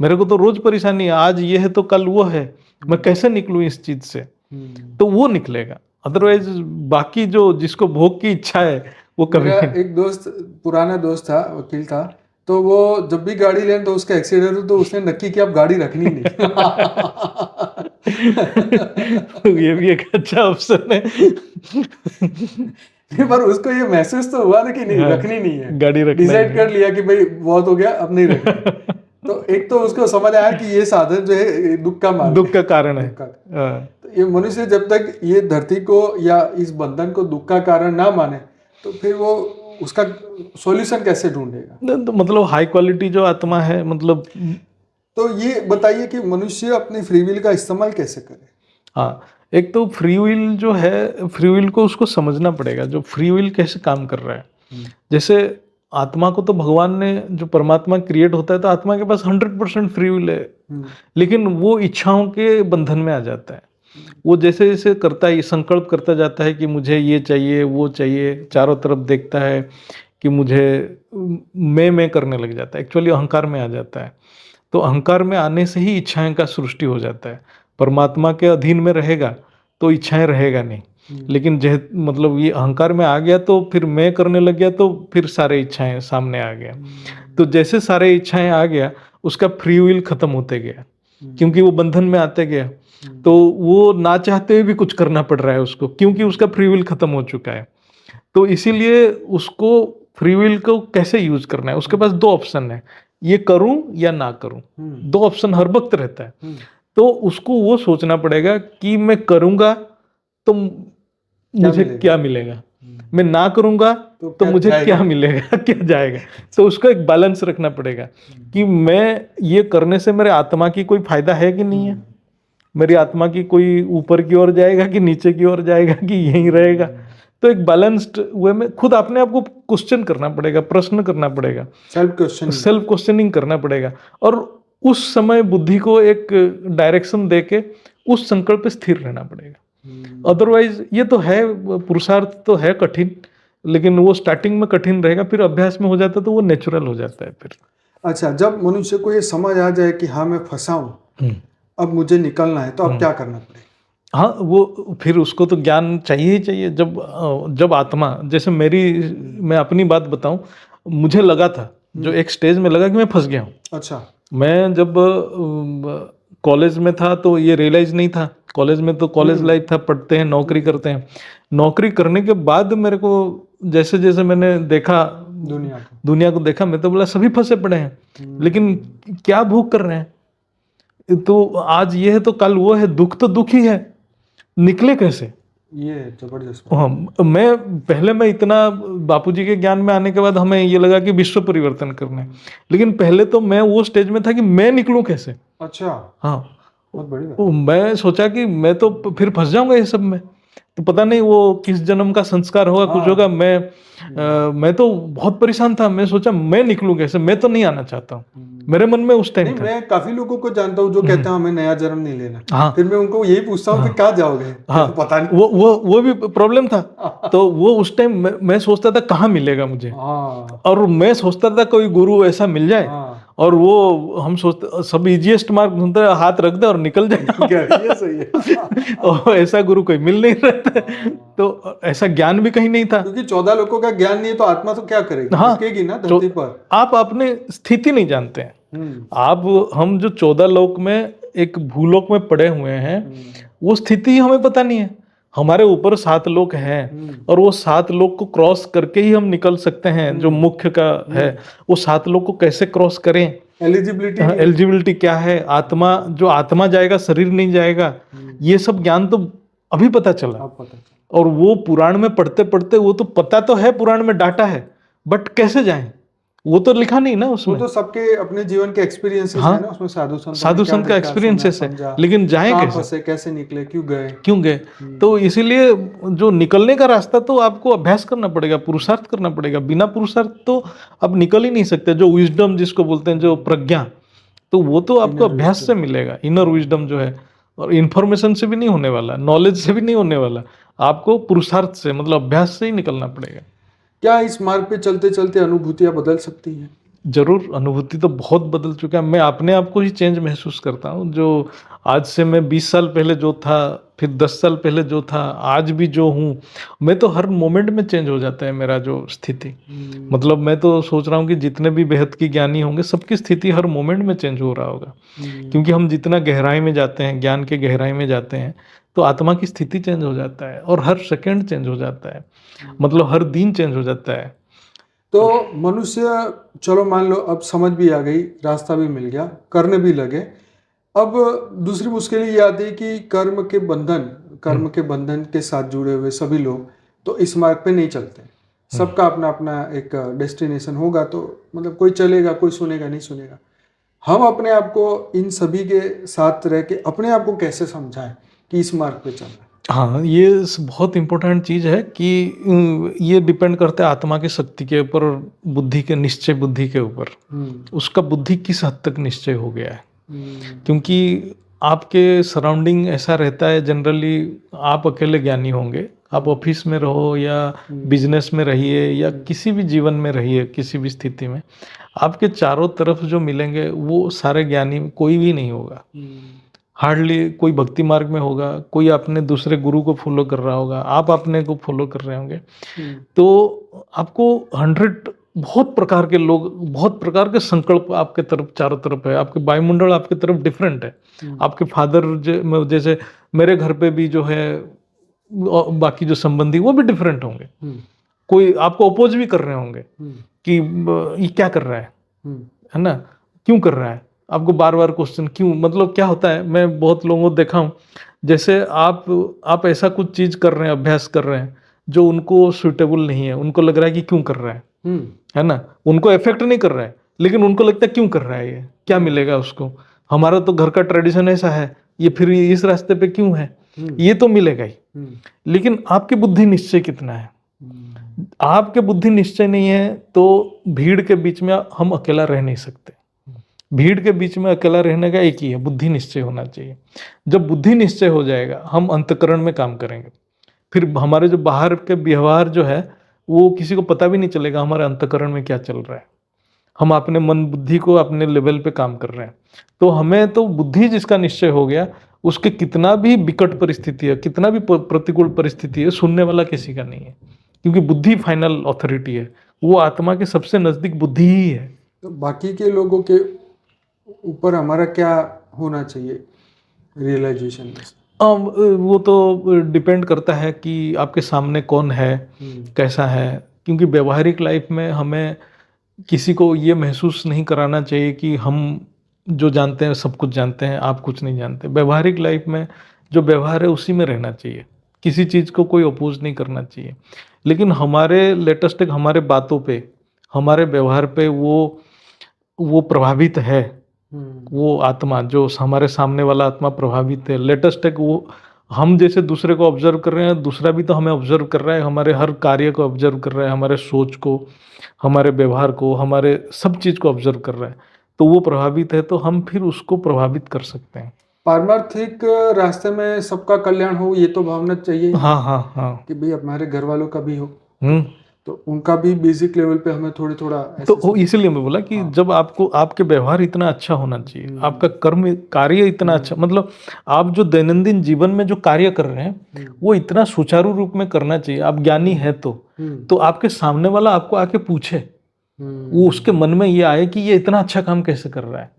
मेरे को तो रोज परेशानी है, आज ये है तो कल वो है, मैं कैसे निकलूं इस चीज से, तो वो निकलेगा। अदरवाइज बाकी जो जिसको भोग की इच्छा है वो कभी मेरा नहीं। एक दोस्त, पुराना दोस्त था, वकील था, तो वो जब भी गाड़ी लें तो उसका एक्सीडेंट हो तो उसने नक्की कि अब गाड़ी रखनी नहीं। ये भी एक अच्छा ऑप्शन है। पर उसको ये महसूस तो हुआ ना कि नहीं, हाँ, रखनी नहीं है, गाड़ी रखना ही डिसाइड कर नहीं। लिया कि भाई बहुत हो गया, अब नहीं रखनी। तो एक तो उसको समझ आया कि ये साधन जो है दुख का मार्ग दुख का कारण है। दुख का। तो ये मनुष्य जब तक ये धरती को या इस बंधन को दुख का कारण ना माने तो फिर वो उसका सॉल्यूशन कैसे ढूंढेगा? तो मतलब हाई क्वालिटी जो आत्मा है, मतलब तो ये बताइए कि मनुष्य अपनी फ्री विल का इस्तेमाल कैसे करे? हाँ, एक तो फ्री विल जो है, फ्री विल को उसको समझना पड़ेगा, जो फ्री विल कैसे काम कर रहा है। जैसे आत्मा को तो भगवान ने, जो परमात्मा क्रिएट होता है तो आत्मा के पास 100% फ्री विल है, लेकिन वो इच्छाओं के बंधन में आ जाता है। वो जैसे जैसे करता है, संकल्प करता जाता है कि मुझे ये चाहिए वो चाहिए, चारों तरफ देखता है कि मुझे, मैं करने लग जाता है, एक्चुअली अहंकार में आ जाता है। तो अहंकार में आने से ही इच्छाएं का सृष्टि हो जाता है। परमात्मा के अधीन में रहेगा तो इच्छाएं रहेगा नहीं, लेकिन मतलब ये अहंकार में आ गया तो फिर मैं करने लग गया तो फिर सारे इच्छाएं सामने आ गया। तो जैसे सारे इच्छाएं आ गया उसका फ्री विल खत्म होते गया, क्योंकि वो बंधन में आते गया, तो वो ना चाहते हुए भी कुछ करना पड़ रहा है उसको, क्योंकि उसका फ्री विल खत्म हो चुका है। तो इसीलिए उसको फ्री विल को कैसे यूज करना है, उसके पास दो ऑप्शन है, ये करूं या ना करूं, दो ऑप्शन हर वक्त रहता है। तो उसको वो सोचना पड़ेगा कि मैं करूंगा तो मुझे क्या मिलेगा, मैं ना करूंगा तो मुझे क्या मिलेगा, क्या जाएगा। तो उसका एक बैलेंस रखना पड़ेगा कि मैं ये करने से मेरे आत्मा की कोई फायदा है कि नहीं है, मेरी आत्मा की कोई ऊपर की ओर जाएगा कि नीचे की ओर जाएगा कि यहीं रहेगा। तो एक बैलेंस्ड वे में खुद अपने आप को क्वेश्चन करना पड़ेगा, प्रश्न करना पड़ेगा, सेल्फ क्वेश्चनिंग करना पड़ेगा, और उस समय बुद्धि को एक डायरेक्शन देके उस संकल्प पे स्थिर रहना पड़ेगा। अदरवाइज ये तो है, पुरुषार्थ तो है कठिन, लेकिन वो स्टार्टिंग में कठिन रहेगा, फिर अभ्यास में हो जाता है तो वो नेचुरल हो जाता है फिर। अच्छा, जब मनुष्य को ये समझ आ जाए कि हाँ मैं फंसा हूँ, अब मुझे निकलना है, तो अब क्या करना पड़ेगा? हाँ, वो फिर उसको तो ज्ञान चाहिए ही चाहिए। जब आत्मा, जैसे मैं अपनी बात बताऊं, मुझे लगा था, जो एक स्टेज में लगा कि मैं फंस गया हूँ। अच्छा। मैं जब कॉलेज में था तो ये रियलाइज नहीं था, कॉलेज में तो कॉलेज लाइफ था, पढ़ते हैं, नौकरी करते हैं, नौकरी करने के बाद मेरे को जैसे जैसे मैंने देखा दुनिया को देखा, मैं तो बोला सभी फंसे पड़े हैं, लेकिन क्या भोग कर रहे हैं, तो आज ये है तो कल वो है, दुख तो दुख ही है, निकले कैसे? ये जबरदस्त। हाँ, मैं इतना बापूजी के ज्ञान में आने के बाद हमें ये लगा कि विश्व परिवर्तन करना है, लेकिन पहले तो मैं वो स्टेज में था कि मैं निकलूं कैसे। अच्छा। हाँ, बहुत बढ़िया। मैं सोचा कि मैं तो फिर फंस जाऊंगा ये सब में, तो पता नहीं वो किस जन्म का संस्कार होगा, कुछ होगा। मैं तो बहुत परेशान था, मैं सोचा मैं निकलूं कैसे, मैं तो नहीं आना चाहता हूँ, मेरे मन में उस टाइम था। मैं काफी लोगों को जानता हूँ जो कहते हैं हमें नया जन्म नहीं लेना। फिर मैं उनको यही पूछता हूँ कि कहाँ जाओगे? हाँ, पता नहीं। वो भी प्रॉब्लम था। तो वो उस टाइम मैं सोचता था कहाँ मिलेगा मुझे, और मैं सोचता था कोई गुरु ऐसा मिल जाए, और वो हम सोचते सब इजीएस्ट मार्ग ढूंढते, हाथ रख दे और निकल जाए। ये सही है। और ऐसा गुरु कोई मिल नहीं रहता, तो ऐसा ज्ञान भी कहीं नहीं था, क्योंकि 14 लोगों का ज्ञान नहीं है तो आत्मा तो क्या करेगी? हाँ, रुकेगी ना धरती पर। आप अपने स्थिति नहीं जानते हैं। आप, हम जो 14 लोक में एक भूलोक में पड़े हुए हैं, वो स्थिति हमें पता नहीं है। हमारे ऊपर 7 लोक हैं, और वो 7 लोक को क्रॉस करके ही हम निकल सकते हैं, जो मुख्य का है। वो 7 लोक को कैसे क्रॉस करें, एलिजिबिलिटी एलिजिबिलिटी क्या है, आत्मा, जो आत्मा जाएगा शरीर नहीं जाएगा, ये सब ज्ञान तो अभी पता चला। आप पता चला। और वो पुराण में पढ़ते पढ़ते वो तो पता तो है, पुराण में डाटा है, बट कैसे जाएं, वो तो लिखा नहीं ना वो उसमें। तो सबके अपने जीवन के एक्सपीरियंसेस हाँ, है ना, उसमें साधु साधु संत का एक्सपीरियंसेस है, लेकिन जाए कहाँ कैसे, फंसे, कैसे निकले, क्यों गए। क्यों गए। तो इसीलिए जो निकलने का रास्ता तो आपको अभ्यास करना पड़ेगा, पुरुषार्थ करना पड़ेगा। बिना पुरुषार्थ तो आप निकल ही नहीं सकते। जो विजडम जिसको बोलते हैं, जो प्रज्ञा, तो वो तो आपको Inner अभ्यास से wisdom। मिलेगा। इनर विजडम जो है, और इन्फॉर्मेशन से भी नहीं होने वाला, नॉलेज से भी नहीं होने वाला, आपको पुरुषार्थ से, मतलब अभ्यास से ही निकलना पड़ेगा। क्या इस मार्ग पे चलते चलते अनुभूतियां बदल सकती हैं? जरूर, अनुभूति तो बहुत बदल चुका है। मैं अपने आप को ही चेंज महसूस करता हूँ। जो आज से मैं 20 साल पहले जो था, फिर 10 साल पहले जो था, आज भी जो हूँ, मैं तो हर मोमेंट में चेंज हो जाता है मेरा जो स्थिति। मतलब मैं तो सोच रहा हूँ कि जितने भी बेहद की ज्ञानी होंगे, सबकी स्थिति हर मोमेंट में चेंज हो रहा होगा। क्योंकि हम जितना गहराई में जाते हैं, ज्ञान के गहराई में जाते हैं, तो आत्मा की स्थिति चेंज हो जाता है, और हर सेकंड चेंज हो जाता है, मतलब हर दिन चेंज हो जाता है। तो मनुष्य, चलो मान लो अब समझ भी आ गई, रास्ता भी मिल गया, करने भी लगे। अब दूसरी मुश्किल ये आती है कि कर्म के बंधन के साथ जुड़े हुए सभी लोग तो इस मार्ग पे नहीं चलते। सबका अपना अपना एक डेस्टिनेशन होगा, तो मतलब कोई चलेगा, कोई सुनेगा, नहीं सुनेगा। हम अपने आप को इन सभी के साथ रह के अपने आप को कैसे समझाएं कि इस मार्ग पे चलना है? हाँ, ये बहुत इम्पोर्टेंट चीज़ है कि ये डिपेंड करता है आत्मा की शक्ति के ऊपर और बुद्धि के, निश्चय बुद्धि के ऊपर। उसका बुद्धि किस हद तक निश्चय हो गया है। क्योंकि आपके सराउंडिंग ऐसा रहता है, जनरली आप अकेले ज्ञानी होंगे, आप ऑफिस में रहो या बिजनेस में रहिए या किसी भी जीवन में रहिए, किसी भी स्थिति में आपके चारों तरफ जो मिलेंगे वो सारे ज्ञानी, कोई भी नहीं होगा। हार्डली कोई भक्ति मार्ग में होगा, कोई अपने दूसरे गुरु को फॉलो कर रहा होगा, आप अपने को फॉलो कर रहे होंगे। तो आपको 100 बहुत प्रकार के लोग, बहुत प्रकार के संकल्प आपके तरफ, चारों तरफ है। आपके वायुमंडल आपके तरफ डिफरेंट है। आपके फादर जैसे मेरे घर पे भी जो है, बाकी जो संबंधी वो भी डिफरेंट होंगे। कोई आपको अपोज भी कर रहे होंगे कि ये क्या कर रहा है ना, क्यों कर रहा है, आपको बार बार क्वेश्चन क्यों। मतलब क्या होता है, मैं बहुत लोगों को देखा हूँ, जैसे आप ऐसा कुछ चीज कर रहे हैं, अभ्यास कर रहे हैं जो उनको सुटेबल नहीं है, उनको लग रहा है कि क्यों कर रहा है ना, उनको इफेक्ट नहीं कर रहा है, लेकिन उनको लगता है क्यों कर रहा है, ये क्या मिलेगा उसको, हमारा तो घर का ट्रेडिशन ऐसा है, ये फिर इस रास्ते पे क्यों है, ये तो मिलेगा ही। लेकिन आपकी बुद्धि निश्चय कितना है, आपके बुद्धि निश्चय नहीं है तो भीड़ के बीच में हम अकेला रह नहीं सकते। भीड़ के बीच में अकेला रहने का एक ही है, बुद्धि निश्चय होना चाहिए। जब बुद्धि निश्चय हो जाएगा, हम अंतकरण में काम करेंगे, फिर हमारे जो बाहर के व्यवहार जो है वो किसी को पता भी नहीं चलेगा हमारे अंतकरण में क्या चल रहा है। हम अपने मन बुद्धि को अपने लेवल पे काम कर रहे हैं। तो हमें तो बुद्धि जिसका निश्चय हो गया, उसके कितना भी विकट परिस्थिति है, कितना भी प्रतिकूल परिस्थिति है, सुनने वाला किसी का नहीं है। क्योंकि बुद्धि फाइनल अथॉरिटी है, वो आत्मा के सबसे नजदीक बुद्धि ही है। तो बाकी के लोगों के ऊपर हमारा क्या होना चाहिए रियलाइजेशन में? वो तो डिपेंड करता है कि आपके सामने कौन है, कैसा है। क्योंकि व्यवहारिक लाइफ में हमें किसी को ये महसूस नहीं कराना चाहिए कि हम जो जानते हैं सब कुछ जानते हैं, आप कुछ नहीं जानते। व्यवहारिक लाइफ में जो व्यवहार है उसी में रहना चाहिए, किसी चीज़ को कोई अपोज नहीं करना चाहिए। लेकिन हमारे लेटेस्ट हमारे बातों पे, हमारे व्यवहार पे वो प्रभावित है, वो आत्मा जो हमारे सामने वाला आत्मा प्रभावित है। लेटेस्ट है वो हम जैसे दूसरे को ऑब्जर्व कर रहे हैं, दूसरा भी तो हमें ऑब्जर्व कर रहा है, हमारे हर कार्य को ऑब्जर्व कर रहा है, हमारे सोच को, हमारे व्यवहार को, हमारे सब चीज़ को ऑब्जर्व कर रहा है। तो वो प्रभावित है, तो हम फिर उसको प्रभावित कर सकते हैं। पारमार्थिक रास्ते में सबका कल्याण हो, ये तो भावना चाहिए। हाँ हाँ हाँ, कि भाई हमारे घर वालों का भी हो, तो उनका भी बेसिक लेवल पे हमें थोड़ा तो इसलिए मैं बोला कि जब आपको आपके व्यवहार इतना अच्छा होना चाहिए, आपका कर्म कार्य इतना अच्छा, मतलब आप जो दैनंदिन जीवन में जो कार्य कर रहे हैं वो इतना सुचारू रूप में करना चाहिए। आप ज्ञानी है तो आपके सामने वाला आपको आके पूछे, वो उसके मन में ये आए कि ये इतना अच्छा काम कैसे कर रहा है,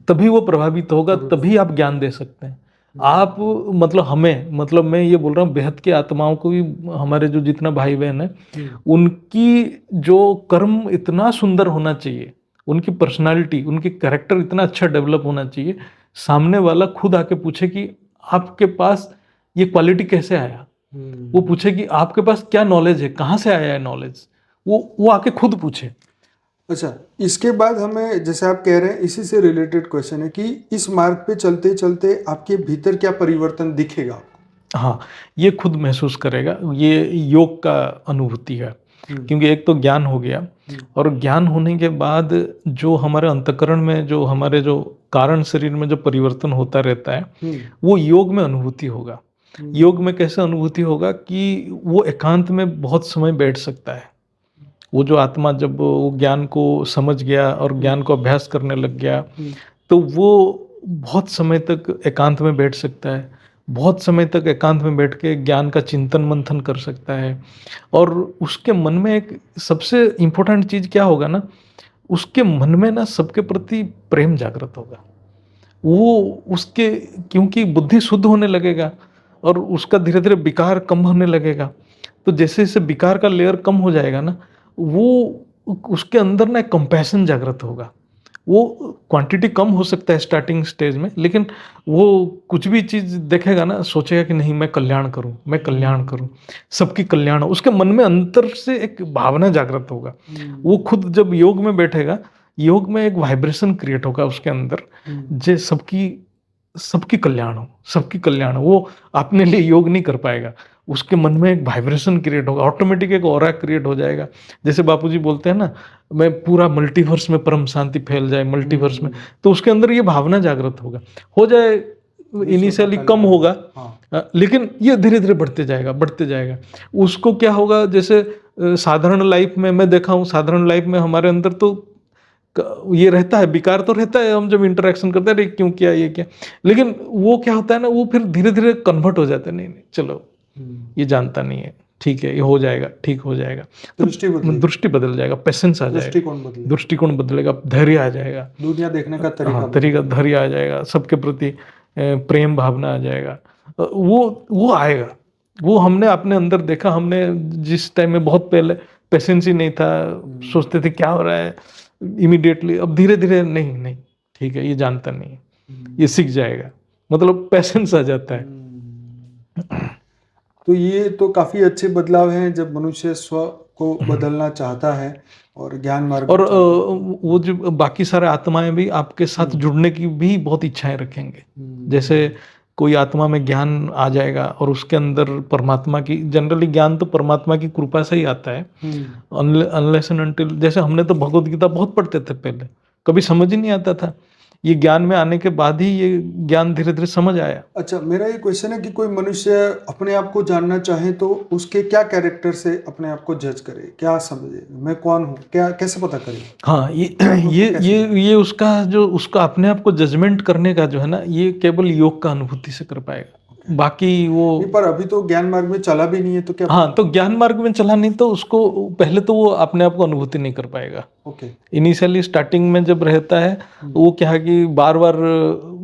तभी वो प्रभावित होगा, तभी आप ज्ञान दे सकते हैं। आप मतलब मैं ये बोल रहा हूँ बेहद की आत्माओं को भी, हमारे जो जितना भाई बहन है, उनकी जो कर्म इतना सुंदर होना चाहिए, उनकी पर्सनालिटी, उनकी कैरेक्टर इतना अच्छा डेवलप होना चाहिए, सामने वाला खुद आके पूछे कि आपके पास ये क्वालिटी कैसे आया। वो पूछे कि आपके पास क्या नॉलेज है, कहाँ से आया है नॉलेज, वो आके खुद पूछे। अच्छा, इसके बाद हमें, जैसे आप कह रहे हैं, इसी से रिलेटेड क्वेश्चन है कि इस मार्ग पे चलते चलते आपके भीतर क्या परिवर्तन दिखेगा आपको? हाँ, ये खुद महसूस करेगा, ये योग का अनुभूति है। क्योंकि एक तो ज्ञान हो गया, और ज्ञान होने के बाद जो हमारे अंतःकरण में, जो हमारे जो कारण शरीर में जो परिवर्तन होता रहता है, वो योग में अनुभूति होगा। योग में कैसे अनुभूति होगा कि वो एकांत में बहुत समय बैठ सकता है। वो जो आत्मा जब वो ज्ञान को समझ गया और ज्ञान को अभ्यास करने लग गया, तो वो बहुत समय तक एकांत में बैठ सकता है, बहुत समय तक एकांत में बैठ के ज्ञान का चिंतन मंथन कर सकता है। और उसके मन में एक सबसे इम्पोर्टेंट चीज़ क्या होगा ना, उसके मन में ना सबके प्रति प्रेम जागृत होगा। वो उसके, क्योंकि बुद्धि शुद्ध होने लगेगा और उसका धीरे धीरे विकार कम होने लगेगा। तो जैसे जैसे विकार का लेयर कम हो जाएगा ना, वो उसके अंदर ना एक कंपैशन जागृत होगा। वो क्वांटिटी कम हो सकता है स्टार्टिंग स्टेज में, लेकिन वो कुछ भी चीज़ देखेगा ना, सोचेगा कि नहीं मैं कल्याण करूं, मैं कल्याण करूं, सबकी कल्याण हो। उसके मन में अंतर से एक भावना जागृत होगा। वो खुद जब योग में बैठेगा, योग में एक वाइब्रेशन क्रिएट होगा उसके अंदर, जे सबकी सबकी कल्याण हो, सबकी कल्याण हो। वो अपने लिए योग नहीं कर पाएगा, उसके मन में एक वाइब्रेशन क्रिएट होगा, ऑटोमेटिक एक ऑरा क्रिएट हो जाएगा। जैसे बापूजी बोलते हैं ना, मैं पूरा मल्टीवर्स में परम शांति फैल जाए, मल्टीवर्स में, तो उसके अंदर ये भावना जागृत होगा। हो जाए इनिशियली कम होगा, लेकिन ये धीरे धीरे बढ़ते जाएगा, बढ़ते जाएगा। उसको क्या होगा, जैसे साधारण लाइफ में मैं देखा हूँ, साधारण लाइफ में हमारे अंदर तो ये रहता है, विकार तो रहता है, हम जब इंटरेक्शन करते हैं क्यों किया, ये क्या, लेकिन वो क्या होता है ना, वो फिर धीरे धीरे कन्वर्ट हो जाता है, नहीं नहीं चलो ये जानता नहीं है, ठीक है, ये हो जाएगा, ठीक हो जाएगा। दृष्टि बदल जाएगा, पेशेंस आ जाएगा, दृष्टिकोण बदलेगा, धैर्य आ जाएगा, दुनिया देखने का तरीका धैर्य आ जाएगा, सबके प्रति प्रेम भावना आ जाएगा। वो आएगा। वो हमने अपने अंदर देखा, हमने जिस टाइम में बहुत पहले पेशेंस ही नहीं था, सोचते थे क्या हो रहा है इमीडिएटली, अब धीरे धीरे नहीं नहीं ठीक है, ये जानता नहीं है, ये सीख जाएगा, मतलब पेशेंस आ जाता है। तो ये तो काफी अच्छे बदलाव हैं जब मनुष्य स्व को बदलना चाहता है और ज्ञान मार्ग, और वो जो बाकी सारे आत्माएं भी आपके साथ जुड़ने की भी बहुत इच्छाएं रखेंगे। जैसे कोई आत्मा में ज्ञान आ जाएगा और उसके अंदर परमात्मा की, जनरली ज्ञान तो परमात्मा की कृपा से ही आता है, अनलेस एंड अनटिल, जैसे हमने तो भगवत गीता बहुत पढ़ते थे पहले, कभी समझ ही नहीं आता था, ये ज्ञान में आने के बाद ही ये ज्ञान धीरे धीरे समझ आया। अच्छा, मेरा ये क्वेश्चन है कि कोई मनुष्य अपने आप को जानना चाहे तो उसके क्या कैरेक्टर से अपने आप को जज करे, क्या समझे, मैं कौन हूँ, क्या कैसे पता करे? हाँ, ये उसका जो उसका अपने आप को जजमेंट करने का जो है ना, ये केवल योग का अनुभूति से कर पाएगा। बाकी वो पर अभी तो ज्ञान मार्ग में चला भी नहीं है, तो क्या? हाँ, तो ज्ञान मार्ग में चला नहीं तो उसको पहले तो वो अपने आप को अनुभूति नहीं कर पाएगा। ओके। इनिशियली स्टार्टिंग में जब रहता है, वो क्या है कि बार बार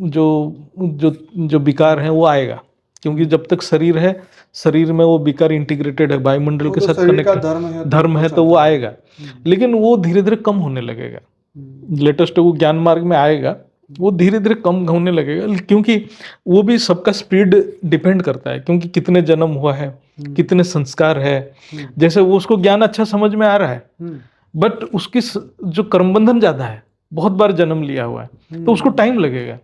जो जो जो विकार है वो आएगा, क्योंकि जब तक शरीर है, शरीर में वो विकार इंटीग्रेटेड है, वायुमंडल के साथ कनेक्ट, धर्म है, तो वो आएगा, लेकिन वो धीरे धीरे कम होने लगेगा। लेटेस्ट वो ज्ञान मार्ग में आएगा, वो धीरे धीरे कम होने लगेगा, क्योंकि वो भी सबका स्पीड डिपेंड करता है, क्योंकि कितने जन्म हुआ है, कितने संस्कार है। जैसे वो उसको ज्ञान अच्छा समझ में आ रहा है, बट उसकी जो कर्म बंधन ज्यादा है, बहुत बार जन्म लिया हुआ है, तो उसको टाइम लगेगा।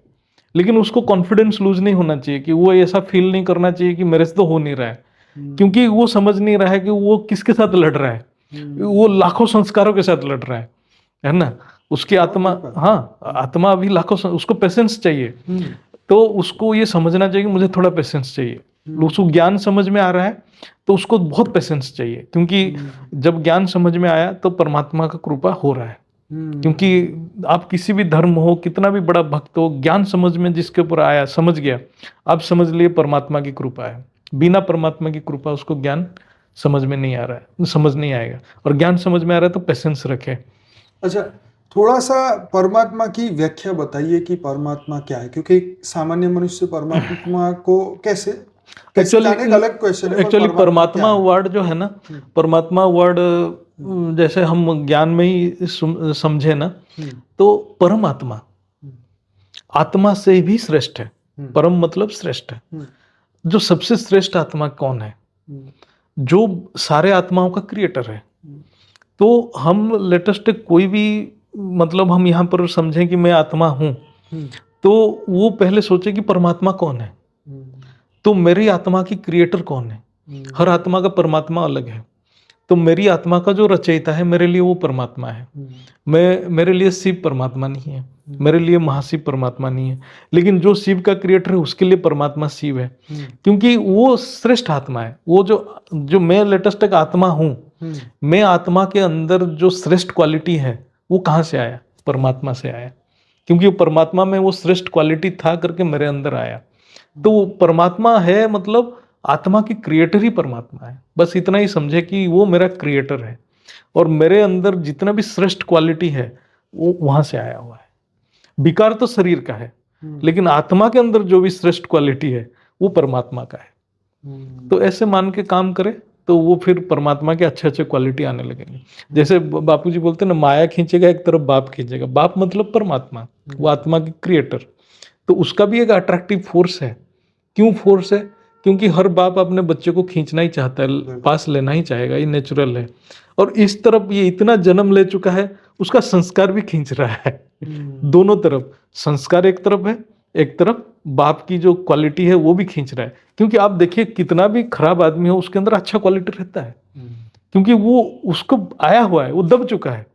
लेकिन उसको कॉन्फिडेंस लूज नहीं होना चाहिए, कि वो ऐसा फील नहीं करना चाहिए कि मेरे से तो हो नहीं रहा है, क्योंकि वो समझ नहीं रहा है कि वो किसके साथ लड़ रहा है, वो लाखों संस्कारों के साथ लड़ रहा है ना, उसकी आत्मा, हाँ आत्मा अभी लाखों, उसको पेशेंस चाहिए, तो उसको ये समझना चाहिए कि मुझे थोड़ा पेशेंस चाहिए। उसको ज्ञान समझ में आ रहा है तो उसको बहुत पेशेंस चाहिए, क्योंकि जब ज्ञान समझ में आया तो परमात्मा का कृपा हो रहा है। क्योंकि आप किसी भी धर्म हो, कितना भी बड़ा भक्त हो, ज्ञान समझ में जिसके ऊपर आया, समझ गया, आप समझ लिए परमात्मा की कृपा है। बिना परमात्मा की कृपा उसको ज्ञान समझ में नहीं आ रहा है, समझ नहीं आएगा। और ज्ञान समझ में आ रहा है तो पेशेंस रखे। अच्छा, थोड़ा सा परमात्मा की व्याख्या बताइए कि परमात्मा क्या है, क्योंकि सामान्य मनुष्य परमात्मा को कैसे जाने, अलग क्वेश्चन है। एक्चुअली परमात्मा वर्ड जो है ना, परमात्मा वर्ड जैसे हम ज्ञान में ही समझे ना, हम्म, तो परमात्मा हम्म, आत्मा से भी श्रेष्ठ है। हम्म, परम मतलब श्रेष्ठ है। हम्म, जो सबसे श्रेष्ठ आत्मा कौन है? हम्म, जो सारे आत्माओं का क्रिएटर है। हम्म, तो हम लेटेस्ट कोई भी, मतलब हम यहाँ पर समझें कि मैं आत्मा हूँ, हम्म, तो वो पहले सोचे कि परमात्मा कौन है। हम्म, तो मेरी आत्मा की क्रिएटर कौन है? हर हम्म, आत्मा का परमात्मा अलग है। तो मेरी आत्मा का जो रचयिता है मेरे लिए वो परमात्मा है। हम्म, मेरे लिए शिव परमात्मा नहीं है, हम्म, मेरे लिए महाशिव परमात्मा नहीं है, लेकिन जो शिव का क्रिएटर है उसके लिए परमात्मा शिव है। हम्म, क्योंकि वो श्रेष्ठ आत्मा है। वो जो जो मैं लेटेस्ट एक आत्मा हूँ, हम्म, मैं आत्मा के अंदर जो श्रेष्ठ क्वालिटी है वो कहाँ से आया? परमात्मा से आया। क्योंकि वो परमात्मा में वो श्रेष्ठ क्वालिटी था करके मेरे अंदर आया। तो वो परमात्मा है, मतलब आत्मा की क्रिएटर ही परमात्मा है। बस इतना ही समझे कि वो मेरा क्रिएटर है, और मेरे अंदर जितना भी श्रेष्ठ क्वालिटी है वो वहां से आया हुआ है। विकार तो शरीर का है, हम्म, लेकिन आत्मा के अंदर जो भी श्रेष्ठ क्वालिटी है वो परमात्मा का है। तो हम्म, ऐसे मान के काम करे तो वो फिर परमात्मा के अच्छे अच्छे क्वालिटी आने लगेंगे। जैसे बापूजी बोलते हैं ना, माया खींचेगा एक तरफ बाप खींचेगा। बाप मतलब परमात्मा, वो आत्मा की क्रिएटर। तो उसका भी एक अट्रैक्टिव फोर्स है। क्यों फोर्स है? क्योंकि हर बाप अपने बच्चे को खींचना ही चाहता है, बिल्कुल। पास लेना ही चाहेगा, ये नेचुरल है। और इस तरफ ये इतना जन्म ले चुका है, उसका संस्कार भी खींच रहा है। हम्म, दोनों तरफ संस्कार एक तरफ है, एक तरफ बाप की जो क्वालिटी है वो भी खींच रहा है। क्योंकि आप देखिए कितना भी खराब आदमी हो उसके अंदर अच्छा क्वालिटी रहता है, हम्म, क्योंकि वो उसको आया हुआ है, वो दब चुका है,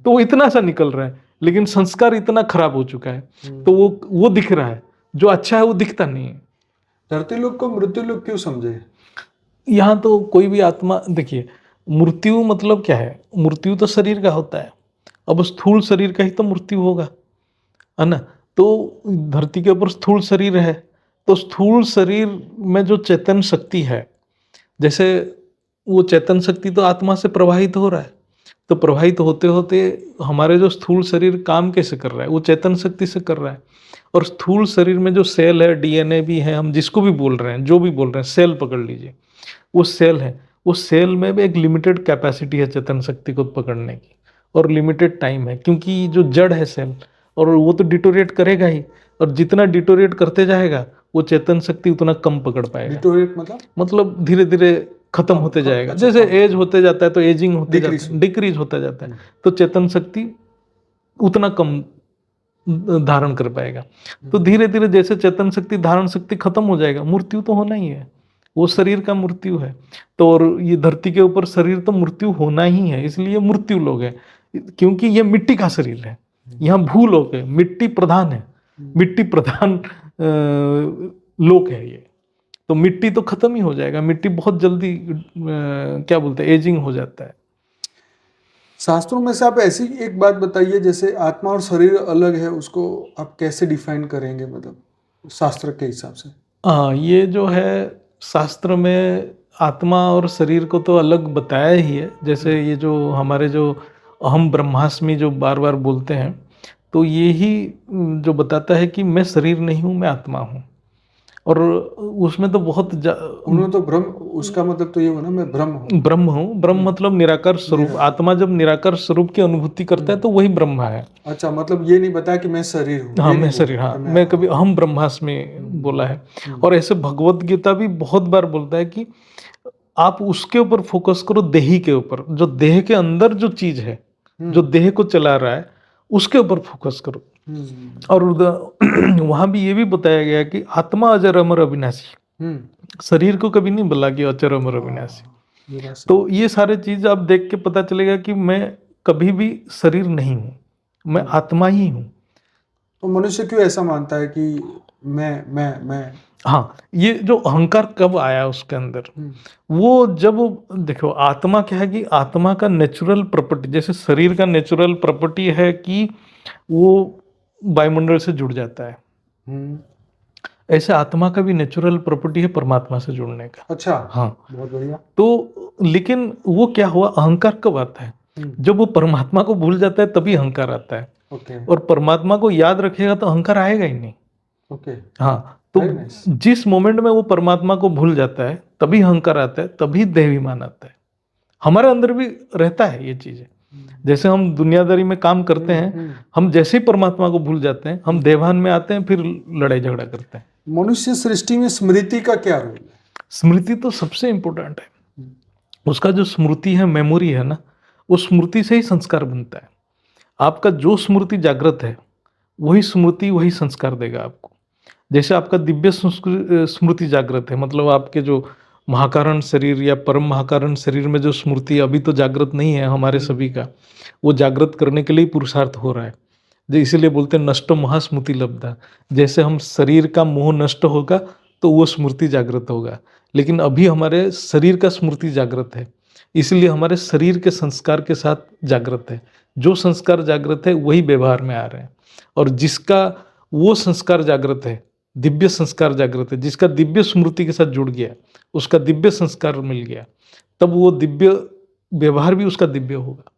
तो वो इतना सा निकल रहा है। लेकिन संस्कार इतना खराब हो चुका है, तो वो दिख रहा है। जो अच्छा है वो दिखता नहीं है। धरती लोक को मृत्यु लोक क्यों समझे? यहाँ तो कोई भी आत्मा देखिए, मृत्यु मतलब क्या है? मृत्यु तो शरीर का होता है। अब स्थूल शरीर का ही तो मृत्यु होगा, है ना? तो धरती के ऊपर स्थूल शरीर है, तो स्थूल शरीर में जो चेतन शक्ति है, जैसे वो चेतन शक्ति तो आत्मा से प्रवाहित हो रहा है, तो प्रवाहित होते होते हमारे जो स्थूल शरीर काम कैसे कर रहा है? वो चेतन शक्ति से कर रहा है। और स्थूल शरीर में जो सेल है, डीएनए भी है, हम जिसको भी बोल रहे हैं, जो भी बोल रहे हैं, सेल पकड़ लीजिए, वो सेल है। वो सेल में भी एक लिमिटेड कैपेसिटी है चेतन शक्ति को पकड़ने की, और लिमिटेड टाइम है, क्योंकि जो जड़ है सेल, और वो तो डिटोरेट करेगा ही, और जितना डिटोरेट करते जाएगा वो चेतन शक्ति उतना कम पकड़ पाएगा। डिटोरेट मतलब धीरे धीरे खत्म होते जाएगा। अच्छा, जैसे कम एज होते जाता है तो एजिंग होते जाता Decrease है, डिक्रीज होता जाता है, तो चेतन शक्ति उतना कम धारण कर पाएगा। तो धीरे धीरे जैसे चेतन शक्ति, धारण शक्ति खत्म हो जाएगा, मृत्यु तो होना ही है। वो शरीर का मृत्यु है। तो और ये धरती के ऊपर शरीर तो मृत्यु होना ही है, इसलिए मृत्यु लोग है। क्योंकि ये मिट्टी का शरीर है, यहाँ भूलोक है, मिट्टी प्रधान है, मिट्टी प्रधान लोक है ये। तो मिट्टी तो खत्म ही हो जाएगा, मिट्टी बहुत जल्दी क्या बोलते हैं, एजिंग हो जाता है। शास्त्रों में से आप ऐसी एक बात बताइए, जैसे आत्मा और शरीर अलग है, उसको आप कैसे डिफाइन करेंगे, मतलब शास्त्र के हिसाब से? हाँ, ये जो है शास्त्र में आत्मा और शरीर को तो अलग बताया ही है। जैसे ये जो हमारे जो अहम ब्रह्मास्मि जो बार बार बोलते हैं, तो ये ही जो बताता है कि मैं शरीर नहीं हूँ, मैं आत्मा हूँ। और उसमें तो बहुत उन्होंने तो ब्रह्म, उसका मतलब तो ये हुआ ना, मैं ब्रह्म हूँ। ब्रह्म हूँ। ब्रह्म मतलब निराकार स्वरूप। आत्मा जब निराकार स्वरूप की अनुभूति करता है तो वही ब्रह्म है। अच्छा, मतलब ये नहीं बताया कि मैं शरीर हूँ, हाँ, ये मैं नहीं शरीर, बोला हाँ, कि मैं कभी अहम ब्रह्मास्मि बोला है। और ऐसे भगवत गीता भी बहुत बार बोलता है कि आप उसके ऊपर फोकस करो, देही के ऊपर, जो देह के अंदर जो चीज है, जो देह को चला रहा है, उसके ऊपर फोकस करो। और वहां भी ये भी बताया गया कि आत्मा अजर अमर अविनाशी, शरीर को कभी नहीं बोला कि अजर अमर अविनाशी। ये बात सही। तो ये सारे चीज आप देख के पता चलेगा कि मैं कभी भी शरीर नहीं हूं, मैं आत्मा ही हूं। तो मनुष्य क्यों ऐसा मानता है कि मैं? हाँ, ये जो अहंकार कब आया उसके अंदर, वो जब, देखो आत्मा क्या है कि आत्मा का नेचुरल प्रॉपर्टी, जैसे शरीर का नेचुरल प्रॉपर्टी है कि वो वायुमंडल से जुड़ जाता है, ऐसे आत्मा का भी नेचुरल प्रॉपर्टी है परमात्मा से जुड़ने का। अच्छा, हाँ, बहुत बढ़िया। तो लेकिन वो क्या हुआ, अहंकार कब आता है? जब वो परमात्मा को भूल जाता है तभी अहंकार आता है। ओके, और परमात्मा को याद रखेगा तो अहंकार आएगा ही नहीं। ओके, हाँ, तो Very nice. जिस मोमेंट में वो परमात्मा को भूल जाता है तभी अहंकार आता है, तभी देहाभिमान आता है। हमारे अंदर भी रहता है ये चीज़। जैसे हम दुनियादारी में काम करते हैं, हम जैसे ही परमात्मा को भूल जाते हैं, हम देवान में आते हैं, फिर लड़ाई झगड़ा करते हैं। मनुष्य सृष्टि में स्मृति का क्या रोल है? स्मृति तो सबसे इम्पोर्टेंट है। उसका जो स्मृति है, मेमोरी है ना, उस स्मृति से ही संस्कार बनता है। आपका जो स्मृति जागृत है, वही स्मृति वही संस्कार देगा आपको। जैसे आपका दिव्य स्मृति जागृत है, मतलब आपके जो महाकारण शरीर या परम महाकारण शरीर में जो स्मृति अभी तो जागृत नहीं है हमारे सभी का, वो जागृत करने के लिए पुरुषार्थ हो रहा है। जो इसीलिए बोलते हैं नष्टो महास्मृति लब्धा। जैसे हम शरीर का मोह नष्ट होगा तो वो स्मृति जागृत होगा, लेकिन अभी हमारे शरीर का स्मृति जागृत है, इसलिए हमारे शरीर के संस्कार के साथ जागृत है। जो संस्कार जागृत है वही व्यवहार में आ रहे हैं, और जिसका वो संस्कार जागृत है, दिव्य संस्कार जागृत है, जिसका दिव्य स्मृति के साथ जुड़ गया, उसका दिव्य संस्कार मिल गया, तब वो दिव्य व्यवहार भी उसका दिव्य होगा।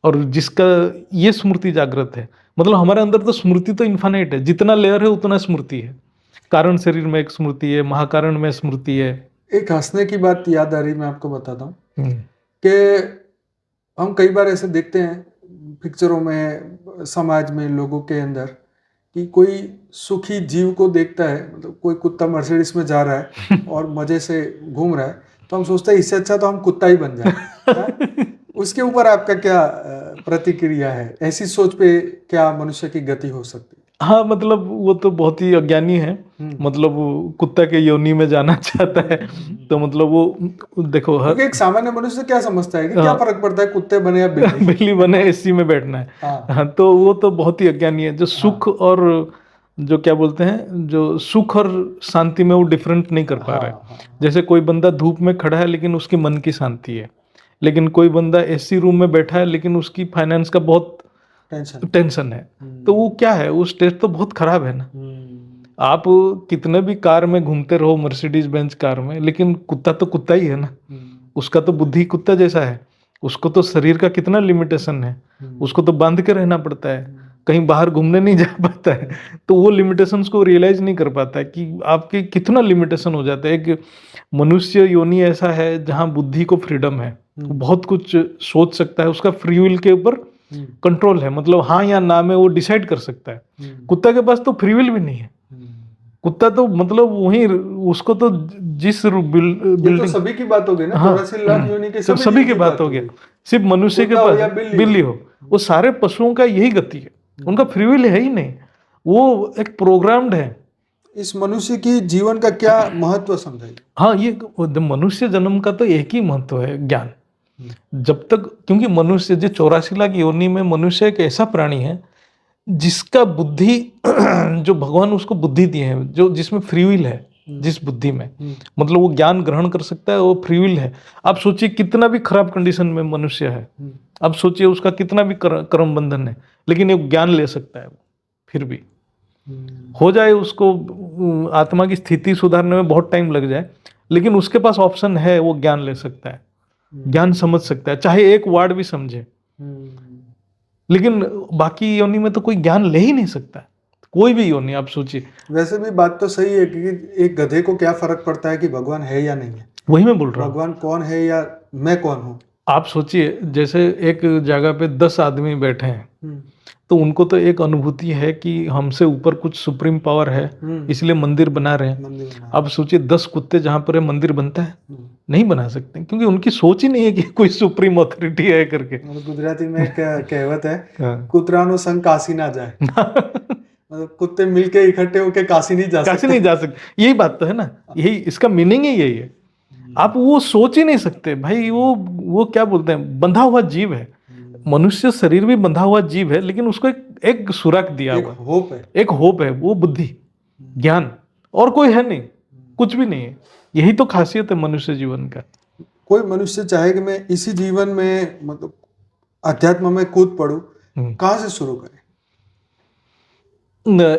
और जिसका ये स्मृति जागृत है, मतलब हमारे अंदर तो स्मृति तो इन्फानाइट है, जितना लेयर है उतना स्मृति है। कारण शरीर में एक स्मृति है, महाकारण में स्मृति है। एक हंसने की बात याद आ रही, मैं आपको बताता हूँ कि हम कई बार ऐसे देखते हैं पिक्चरों में, समाज में, लोगों के अंदर, कि कोई सुखी जीव को देखता है, मतलब कोई कुत्ता मर्सिडीज में जा रहा है और मजे से घूम रहा है, तो हम सोचते हैं इससे अच्छा तो हम कुत्ता ही बन जाए। उसके ऊपर आपका क्या प्रतिक्रिया है? ऐसी सोच पे क्या मनुष्य की गति हो सकती है? हाँ, मतलब वो तो बहुत ही अज्ञानी है। मतलब वो कुत्ता के योनि में जाना चाहता है, तो मतलब वो देखो क्योंकि एक सामान्य मनुष्य क्या समझता है कि क्या फर्क पड़ता है कुत्ते बने या बिल्ली? बिल्ली बने, एसी में बैठना है। हाँ, तो वो तो बहुत ही अज्ञानी है। जो सुख और जो क्या बोलते हैं, जो सुख और शांति में वो डिफरेंट नहीं कर पा रहा है। जैसे कोई बंदा धूप में खड़ा है लेकिन उसकी मन की शांति है, लेकिन कोई बंदा एसी रूम में बैठा है लेकिन उसकी फाइनेंस का बहुत टेंशन है, तो वो क्या है, वो स्टेट तो बहुत खराब है ना। आप कितने भी कार में घूमते रहो, मर्सिडीज बेंच कार में, लेकिन कुत्ता तो कुत्ता ही है ना। उसका तो बुद्धि कुत्ता जैसा है, उसको तो शरीर का कितना लिमिटेशन है, उसको तो बांध के रहना पड़ता है, कहीं बाहर घूमने नहीं जा पाता है। तो वो लिमिटेशंस को रियलाइज नहीं कर पाता है कि आपके कितना लिमिटेशन हो जाता है। एक मनुष्य योनि ऐसा है जहाँ बुद्धि को फ्रीडम है, बहुत कुछ सोच सकता है, उसका फ्री विल के ऊपर कंट्रोल है, मतलब हाँ या ना में वो डिसाइड कर सकता है। कुत्ता के पास तो फ्री विल भी नहीं है। कुत्ता तो मतलब वही, उसको तो जिस बिल्डिंग, सभी की बात हो गई ना, 84 लाख योनि के सभी की बात हो गई। सिर्फ मनुष्य के पास बिल्ली हो, वो सारे पशुओं का यही गति है, उनका फ्री विल है ही नहीं, वो एक प्रोग्राम्ड है। इस मनुष्य की जीवन का क्या महत्व समझाइए? हाँ, ये मनुष्य जन्म का तो एक ही महत्व है, ज्ञान। जब तक, क्योंकि मनुष्य जो 84 लाख योनि में मनुष्य एक ऐसा प्राणी है जिसका बुद्धि जो भगवान उसको बुद्धि दिए हैं, जो जिसमें फ्री विल है, जिस बुद्धि में मतलब वो ज्ञान ग्रहण कर सकता है, वो फ्री विल है। आप सोचिए कितना भी खराब कंडीशन में मनुष्य है, अब सोचिए उसका कितना भी कर्म बंधन है, लेकिन एक ज्ञान ले सकता है वो, फिर भी हो जाए उसको आत्मा की स्थिति सुधारने में बहुत टाइम लग जाए, लेकिन उसके पास ऑप्शन है, वो ज्ञान ले सकता है, ज्ञान समझ सकता है, चाहे एक वर्ड भी समझे। लेकिन बाकी योनि में तो कोई ज्ञान ले ही नहीं सकता, कोई भी योनि। आप सोचिए, वैसे भी बात तो सही है कि एक गधे को क्या फर्क पड़ता है कि भगवान है या नहीं है। वही मैं बोल रहा हूँ, भगवान कौन है या मैं कौन हूँ। आप सोचिए, जैसे एक जगह पे 10 आदमी बैठे हैं, तो उनको तो एक अनुभूति है कि हमसे ऊपर कुछ सुप्रीम पावर है, इसलिए मंदिर बना रहे हैं। अब सोचिए 10 कुत्ते जहां पर मंदिर बनता है, नहीं बना सकते, क्योंकि उनकी सोच ही नहीं है कि कोई सुप्रीम अथॉरिटी है करके। गुजराती में एक कहावत है, कुतरानो संग काशी ना जाए। मतलब कुत्ते मिलके इकट्ठे होके काशी नहीं जा सकते। यही बात तो है ना, यही इसका मीनिंग ही यही है। आप वो सोच ही नहीं सकते भाई, वो क्या बोलते हैं, बंधा हुआ जीव है। मनुष्य शरीर भी बंधा हुआ जीव है, लेकिन उसको एक सुराग दिया हुआ, एक होप है, वो बुद्धि, ज्ञान, और कोई है नहीं, कुछ भी नहीं है। यही तो खासियत है मनुष्य जीवन का। कोई मनुष्य चाहे कि मैं इसी जीवन में मतलब अध्यात्म में कूद पड़ूं, कहाँ से शुरू करें?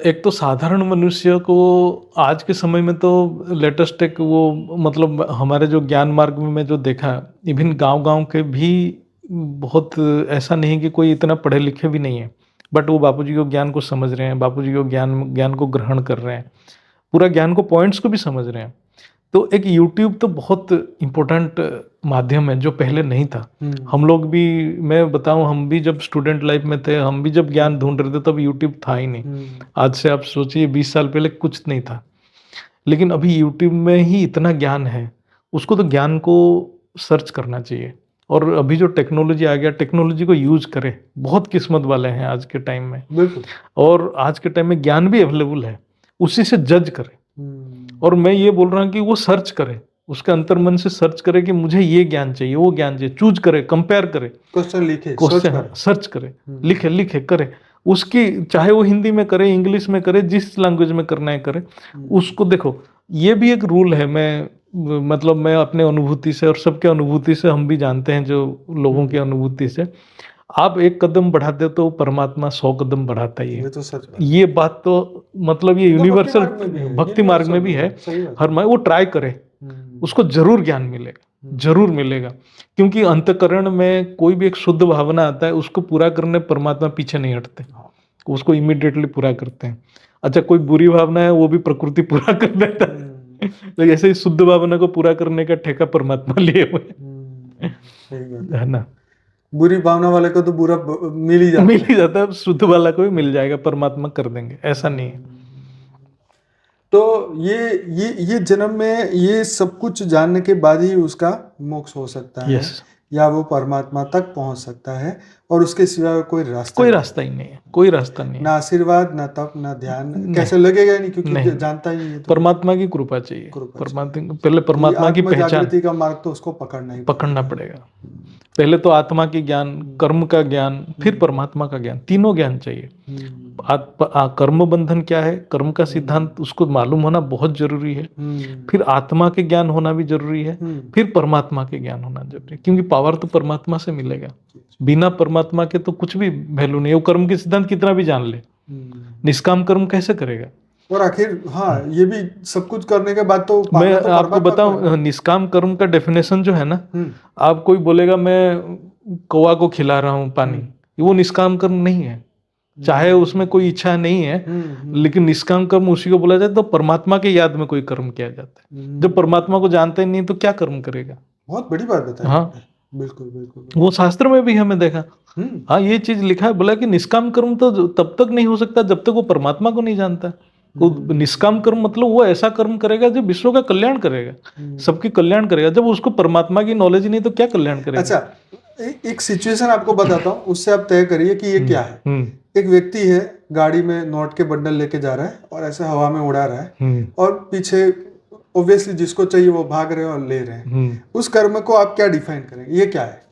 एक तो साधारण मनुष्य को आज के समय में तो लेटेस्ट एक वो, मतलब हमारे जो ज्ञान मार्ग में जो देखा, इवन गांव के भी बहुत ऐसा नहीं कि कोई इतना पढ़े लिखे भी नहीं है, बट वो बापूजी को ज्ञान को समझ रहे हैं, बापूजी को ज्ञान को ग्रहण कर रहे हैं, पूरा ज्ञान को, पॉइंट्स को भी समझ रहे हैं। तो एक यूट्यूब तो बहुत इम्पोर्टेंट माध्यम है जो पहले नहीं था। हम लोग भी, मैं बताऊं, हम भी जब स्टूडेंट लाइफ में थे, हम भी जब ज्ञान ढूंढ रहे थे तब यूट्यूब था ही नहीं। आज से आप सोचिए 20 साल पहले कुछ नहीं था, लेकिन अभी यूट्यूब में ही इतना ज्ञान है। उसको तो ज्ञान को सर्च करना चाहिए, और अभी जो टेक्नोलॉजी आ गया, टेक्नोलॉजी को यूज करें। बहुत किस्मत वाले हैं आज के टाइम में, बिल्कुल। और आज के टाइम में ज्ञान भी अवेलेबल है, उसी से जज करें। और मैं ये बोल रहा हूँ कि वो सर्च करे, उसके अंतर्मन से सर्च करे कि मुझे ये ज्ञान चाहिए, वो ज्ञान चाहिए, चूज करे, कंपेयर करे, क्वेश्चन लिखे, क्वेश्चन सर्च करे, लिखे लिखे करे, उसकी चाहे वो हिंदी में करे, इंग्लिश में करे, जिस लैंग्वेज में करना है करे, उसको देखो। ये भी एक रूल है, मैं अपने अनुभूति से और सबके अनुभूति से, हम भी जानते हैं जो लोगों की अनुभूति से, आप एक कदम बढ़ाते तो परमात्मा 100 कदम बढ़ाता ही है। ये तो सच बात। ये बात तो मतलब ये यूनिवर्सल भक्ति मार्ग में भी है। हर वो ट्राई करे, उसको जरूर ज्ञान मिलेगा, जरूर मिलेगा। क्योंकि अंतकरण में कोई भी एक शुद्ध भावना आता है, उसको पूरा करने परमात्मा पीछे नहीं हटते, उसको इमीडिएटली पूरा करते हैं। अच्छा, कोई बुरी भावना है, वो भी प्रकृति पूरा कर देता है। तो ऐसे ही शुद्ध भावना को पूरा करने का ठेका परमात्मा लिए हुए है ना। बुरी भावना वाले को तो बुरा मिल ही जाता है, शुद्ध वाला को भी मिल जाएगा, परमात्मा कर देंगे, ऐसा नहीं है। तो ये जन्म में ये सब कुछ जानने के बाद ही उसका मोक्ष हो सकता है। या वो परमात्मा तक पहुंच सकता है, और उसके सिवा कोई रास्ता ही नहीं है, कोई रास्ता नहीं है। ना आशीर्वाद, ना तप, ना ध्यान, कैसे लगेगा नहीं, क्योंकि जानता ही नहीं है। परमात्मा की कृपा चाहिए, पहले परमात्मा की पहचान, जागृति का मार्ग तो उसको पकड़ना पड़ेगा। पहले तो आत्मा की ज्ञान, कर्म का ज्ञान, फिर परमात्मा का ज्ञान, तीनों ज्ञान चाहिए। कर्म बंधन क्या है, कर्म का सिद्धांत, उसको मालूम होना बहुत जरूरी है। फिर आत्मा के ज्ञान होना भी जरूरी है, फिर परमात्मा के ज्ञान होना जरूरी है। क्योंकि पावर तो परमात्मा से मिलेगा, बिना परमात्मा के तो कुछ भी वैल्यू नहीं है। वो कर्म के सिद्धांत कितना भी जान ले, निष्काम कर्म कैसे करेगा। और आखिर ये भी सब कुछ करने के बाद तो मैं आपको बताऊं, निष्काम कर्म का डेफिनेशन जो है ना, आप कोई बोलेगा मैं कौवा को खिला रहा हूं पानी, वो निष्काम कर्म नहीं है। चाहे उसमें कोई इच्छा नहीं है, लेकिन निष्काम कर्म उसी को बोला जाए। तो परमात्मा के याद में कोई कर्म किया जाता है। जब परमात्मा को जानते नहीं तो क्या कर्म करेगा। बहुत बड़ी बात बताई। हाँ, बिल्कुल। वो शास्त्र में भी हमें देखा, हाँ, ये चीज लिखा है, बोला कि निष्काम कर्म तो तब तक नहीं हो सकता जब तक वो परमात्मा को नहीं जानता। निष्काम कर्म मतलब वो ऐसा कर्म करेगा जो विश्व का कल्याण करेगा, सबके कल्याण करेगा। जब उसको परमात्मा की नॉलेज नहीं तो क्या कल्याण करेगा। अच्छा, एक सिचुएशन आपको बताता हूँ, उससे आप तय करिए कि ये क्या है। एक व्यक्ति है, गाड़ी में नोट के बंडल लेके जा रहा है और ऐसे हवा में उड़ा रहा है, और पीछे ऑब्वियसली जिसको चाहिए वो भाग रहे हैं और ले रहे हैं। उस कर्म को आप क्या डिफाइन करेंगे, ये क्या है?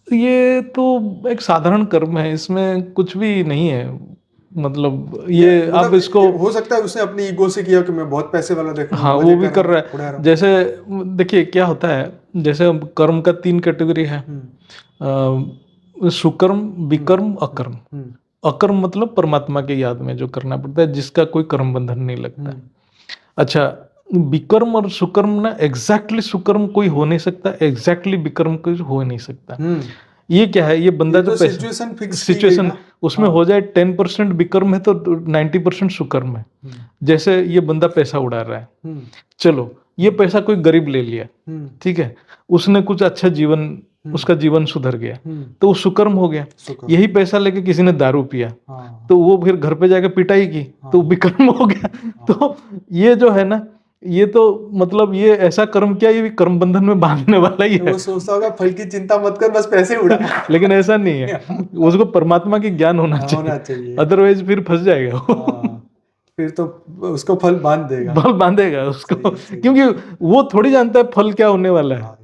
ये तो एक साधारण कर्म है, इसमें कुछ भी नहीं है। मतलब ये आप इसको, हो सकता है उसने अपनी ईगो से किया कि मैं बहुत पैसे वाला देखूं। हाँ, वो भी कर रहा है। जैसे देखिए क्या होता है, जैसे कर्म का 3 कैटेगरी है, सुकर्म, विकर्म, अकर्म। अकर्म मतलब परमात्मा के याद में जो करना पड़ता है, जिसका कोई कर्म बंधन नहीं लगता। अच्छा, विकर्म और सुकर्म ना, एग्जैक्टली सुकर्म कोई हो नहीं सकता, एग्जैक्टली विकर्म कोई हो नहीं सकता। ये क्या है, ये बंदा जो सिचुएशन उसमें हो जाए 10% विकर्म है तो 90% सुकर्म है। जैसे ये बंदा पैसा उड़ा रहा है, चलो ये पैसा कोई गरीब ले लिया, ठीक है, उसने कुछ अच्छा जीवन, उसका जीवन सुधर गया, तो वो सुकर्म हो गया। यही पैसा लेके किसी ने दारू पिया, तो वो फिर घर पे जाके पिटाई की, तो विकर्म हो गया। तो ये जो है ना, ये तो मतलब ये ऐसा कर्म किया, ये भी कर्म बंधन में बांधने वाला ही है। वो सोचता होगा फल की चिंता मत कर, बस पैसे उड़ा। लेकिन ऐसा नहीं है, उसको परमात्मा की ज्ञान होना चाहिए। अदरवाइज फिर फंस जाएगा। फिर तो उसको फल बांधेगा उसको, क्योंकि वो थोड़ी जानता है फल क्या होने वाला है।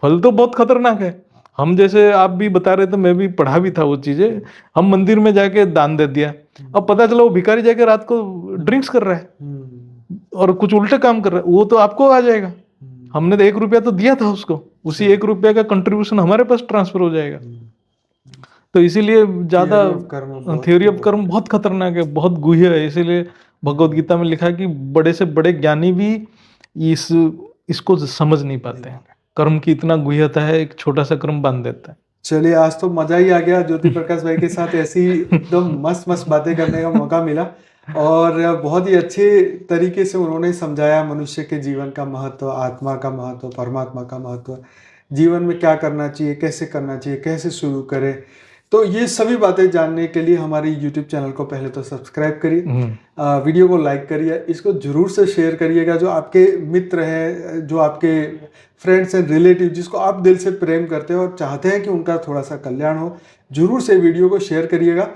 फल तो बहुत खतरनाक है। हम जैसे आप भी बता रहे थे, मैं भी पढ़ा भी था वो चीजें। हम मंदिर में जाके दान दे दिया, अब पता चला वो भिखारी जाके रात को ड्रिंक्स कर रहा है और कुछ उल्टे काम कर रहा है, वो तो आपको आ जाएगा। हमने तो 1 रुपया तो दिया था उसको, उसी 1 रुपया का कंट्रीब्यूशन हमारे पास ट्रांसफर हो जाएगा। तो इसीलिए ज्यादा थ्योरी ऑफ कर्म बहुत खतरनाक है, बहुत गुह्य है। इसीलिए भगवद गीता में लिखा है कि बड़े से बड़े ज्ञानी भी इसको समझ नहीं पाते हैं। कर्म की इतना गुह्यता है, एक छोटा सा कर्म बांध देता है। चलिए, आज तो मजा ही आ गया। ज्योति प्रकाश भाई के साथ ऐसी एकदम मस्त बातें करने का मौका मिला। और बहुत ही अच्छे तरीके से उन्होंने समझाया मनुष्य के जीवन का महत्व, आत्मा का महत्व, परमात्मा का महत्व, जीवन में क्या करना चाहिए, कैसे शुरू करें। तो ये सभी बातें जानने के लिए हमारे यूट्यूब चैनल को पहले तो सब्सक्राइब करिए, वीडियो को लाइक करिए, इसको जरूर से शेयर करिएगा। जो आपके मित्र हैं, जो आपके फ्रेंड्स एंड रिलेटिव, जिसको आप दिल से प्रेम करते हो और चाहते हैं कि उनका थोड़ा सा कल्याण हो, जरूर से वीडियो को शेयर करिएगा।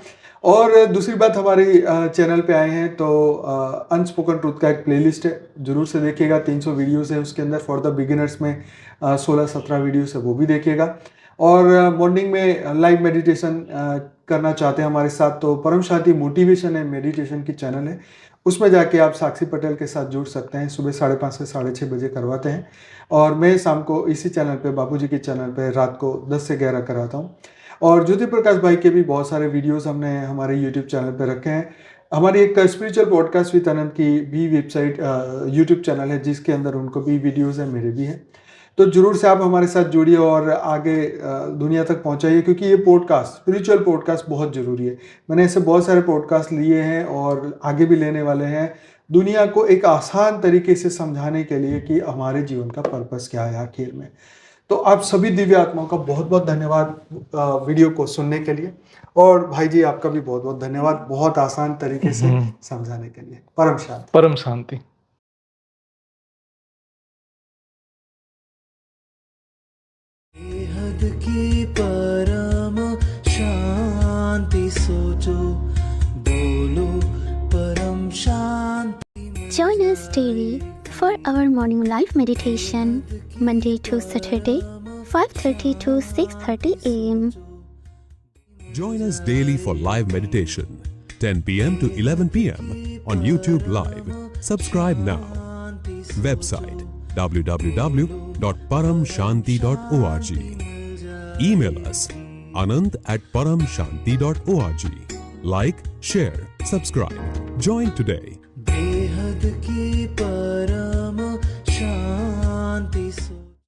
और दूसरी बात, हमारे चैनल पे आए हैं तो अनस्पोकन ट्रूथ का एक प्लेलिस्ट है, जरूर से देखिएगा। 300 वीडियोस है उसके अंदर। फॉर द बिगिनर्स में 16-17 वीडियोस है, वो भी देखिएगा। और मॉर्निंग में लाइव मेडिटेशन करना चाहते हैं हमारे साथ, तो परम शांति मोटिवेशन है मेडिटेशन की चैनल है, उसमें जाके आप साक्षी पटेल के साथ जुड़ सकते हैं। सुबह 5:30 से 6:30 बजे करवाते हैं, और मैं शाम को इसी चैनल पे, बापूजी के चैनल पे, रात को 10 से 11 कराता हूँ। और ज्योति प्रकाश भाई के भी बहुत सारे वीडियोस हमने हमारे यूट्यूब चैनल पे रखे हैं। हमारी एक स्पिरिचुअल पॉडकास्ट विद अनंत की भी वेबसाइट, यूट्यूब चैनल है, जिसके अंदर उनको भी वीडियोस है, मेरे भी हैं। तो जरूर से आप हमारे साथ जुड़िए और आगे दुनिया तक पहुंचाइए, क्योंकि ये पॉडकास्ट, स्पिरिचुअल पॉडकास्ट बहुत ज़रूरी है। मैंने ऐसे बहुत सारे पॉडकास्ट लिए हैं और आगे भी लेने वाले हैं, दुनिया को एक आसान तरीके से समझाने के लिए कि हमारे जीवन का पर्पस क्या है आखिर में। तो आप सभी दिव्य आत्माओं का बहुत बहुत धन्यवाद वीडियो को सुनने के लिए, और भाई जी आपका भी बहुत बहुत धन्यवाद बहुत आसान तरीके से समझाने के लिए। परम शांति। परम शांति। बेहद की परम शांति सोचो, बोलो परम शांति। Join us daily for our morning live meditation, Monday to Saturday, 5:30 to 6:30 a.m. Join us daily for live meditation, 10 p.m. to 11 p.m. on YouTube Live. Subscribe now. Website www.paramshanti.org. Email us anand@paramshanti.org. Like, share, subscribe. Join today.